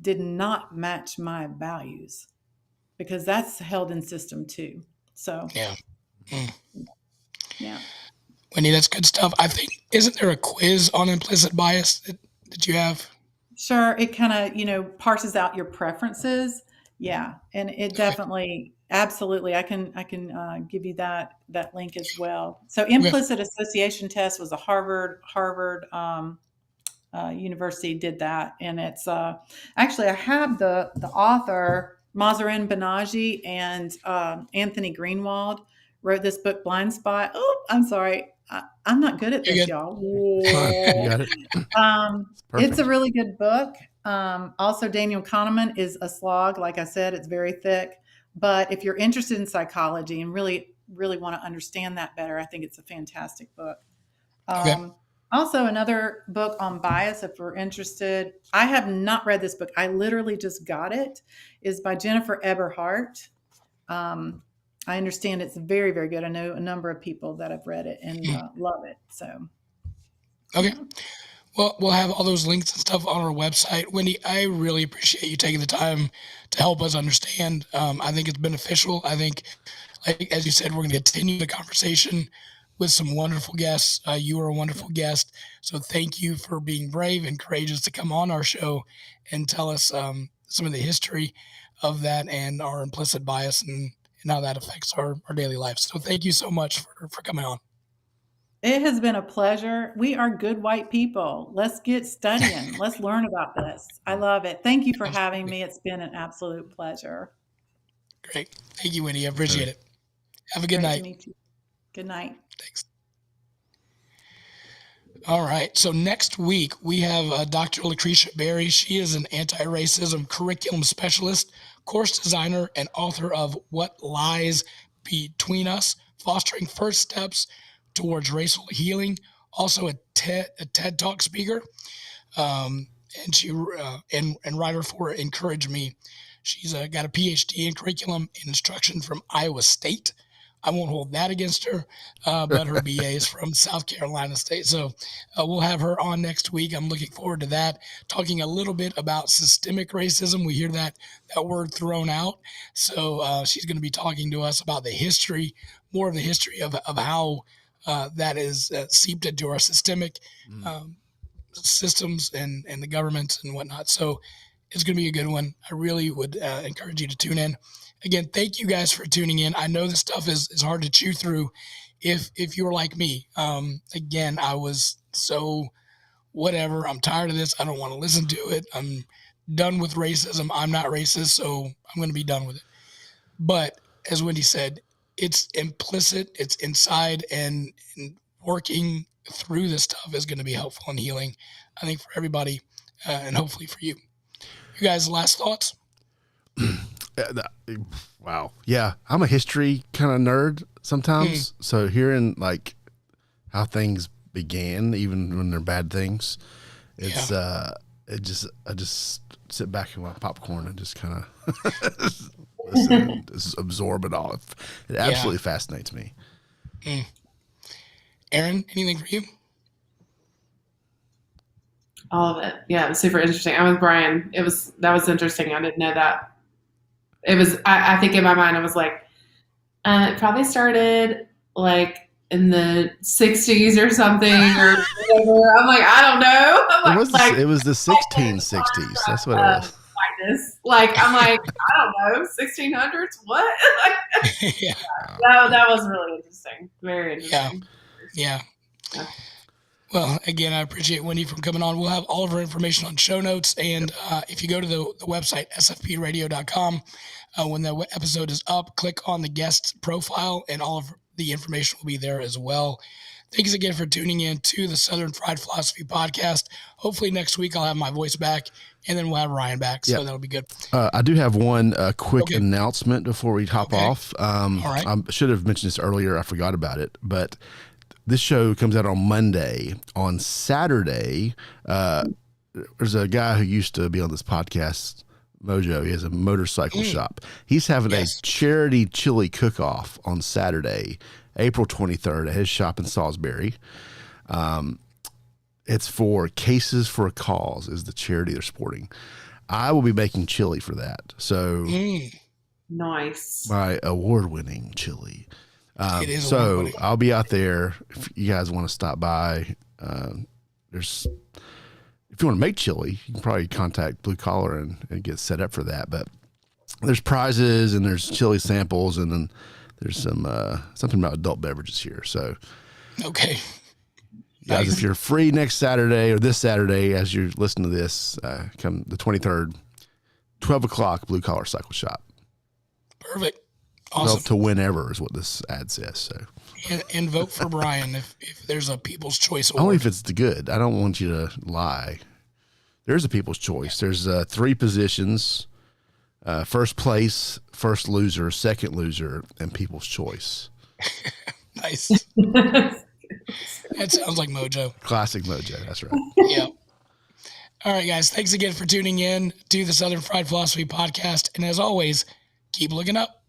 did not match my values, because that's held in system two. So Yeah. Mm. Yeah. Wendy, that's good stuff. I think, isn't there a quiz on implicit bias that you have? Sure. It kind of, parses out your preferences. Yeah. And it definitely, absolutely. I can give you that link as well. So implicit association test was a Harvard University did that. And it's, actually, I have the author, Mazarin Banaji and Anthony Greenwald wrote this book, Blind Spot. Oh, I'm sorry. I'm not good at You're this, good. y'all. You got it. It's a really good book. Also, Daniel Kahneman is a slog. Like I said, it's very thick. But if you're interested in psychology and really, really want to understand that better, I think it's a fantastic book. Okay. Also, another book on bias, if we're interested. I have not read this book. I literally just got it. Is by Jennifer Eberhardt. I understand it's very, very good. I know a number of people that have read it and love it. So, Okay. Well, we'll have all those links and stuff on our website. Wendy, I really appreciate you taking the time to help us understand. I think it's beneficial. I think, like as you said, we're going to continue the conversation with some wonderful guests. You are a wonderful guest. So thank you for being brave and courageous to come on our show and tell us some of the history of that and our implicit bias and how that affects our daily life. So thank you so much for coming on. it has been a pleasure. We are good white people. Let's get studying. Let's learn about this. I love it. Thank you for having me. It's been an absolute pleasure. Great. Thank you, Wendy. I appreciate it. Have a good Great night. to meet you. Good night. Thanks. All right. So next week we have Dr. Lucretia Berry. She is an anti-racism curriculum specialist, course designer, and author of What Lies Between Us: Fostering First Steps Towards Racial Healing. Also a TED Talk speaker, and she and writer for Encourage Me. She's got a PhD in curriculum and instruction from Iowa State. I won't hold that against her, but her BA is from South Carolina State. So we'll have her on next week. I'm looking forward to that, talking a little bit about systemic racism. We hear that word thrown out. So she's going to be talking to us about the history, more of the history of how that is seeped into our systemic systems and the governments and whatnot. So it's going to be a good one. I really would encourage you to tune in. Again, thank you guys for tuning in. I know this stuff is hard to chew through if you're like me. Again, I was so whatever. I'm tired of this. I don't want to listen to it. I'm done with racism. I'm not racist, so I'm going to be done with it. But as Wendy said, it's implicit, it's inside, and working through this stuff is going to be helpful and healing, I think, for everybody and hopefully for you. You guys, last thoughts? Wow. Yeah. I'm a history kind of nerd sometimes. So hearing like how things began, even when they're bad things, it's, I just sit back in my popcorn and just kind of listen, just absorb it all. It absolutely fascinates me. Aaron, anything for you? All of it. Yeah, it was super interesting. I'm with Brian. That was interesting. I didn't know that. It was, I think in my mind, I was like, it probably started like in the 60s or something or whatever. I'm like, I don't know. It was the 1660s. That's what it was. Like, I'm like, I don't know, 1600s? What? Yeah. That was really interesting. Very interesting. Yeah. Well, again, I appreciate Wendy from coming on. We'll have all of her information on show notes. And if you go to the website, sfpradio.com, when the episode is up, click on the guest profile and all of the information will be there as well. Thanks again for tuning in to the Southern Fried Philosophy Podcast. Hopefully next week I'll have my voice back and then we'll have Ryan back. So that'll be good. I do have one quick announcement before we hop off. All right. I should have mentioned this earlier. I forgot about it, but this show comes out on Monday. On Saturday, there's a guy who used to be on this podcast, Mojo. He has a motorcycle shop. He's having a charity chili cook-off on Saturday, April 23rd at his shop in Salisbury. It's for Cases for a Cause is the charity they're supporting. I will be making chili for that. So nice. My award-winning chili. It is a So lot, buddy. I'll be out there if you guys want to stop by. If you want to make chili, you can probably contact Blue Collar and get set up for that. But there's prizes and there's chili samples, and then there's some something about adult beverages here. So, Okay. guys, Nice. if you're free next Saturday or this Saturday, as you're listening to this, come the 23rd, 12 o'clock, Blue Collar Cycle Shop. Perfect. 12 Awesome. to whenever is what this ad says. So And vote for Brian if there's a People's Choice Award. only if it's the good. I don't want you to lie. There's a People's Choice. There's 3 positions: first place, first loser, second loser, and People's Choice. Nice. That sounds like Mojo. Classic Mojo. That's right. Yeah. All right, guys. Thanks again for tuning in to the Southern Fried Philosophy Podcast. And as always, keep looking up.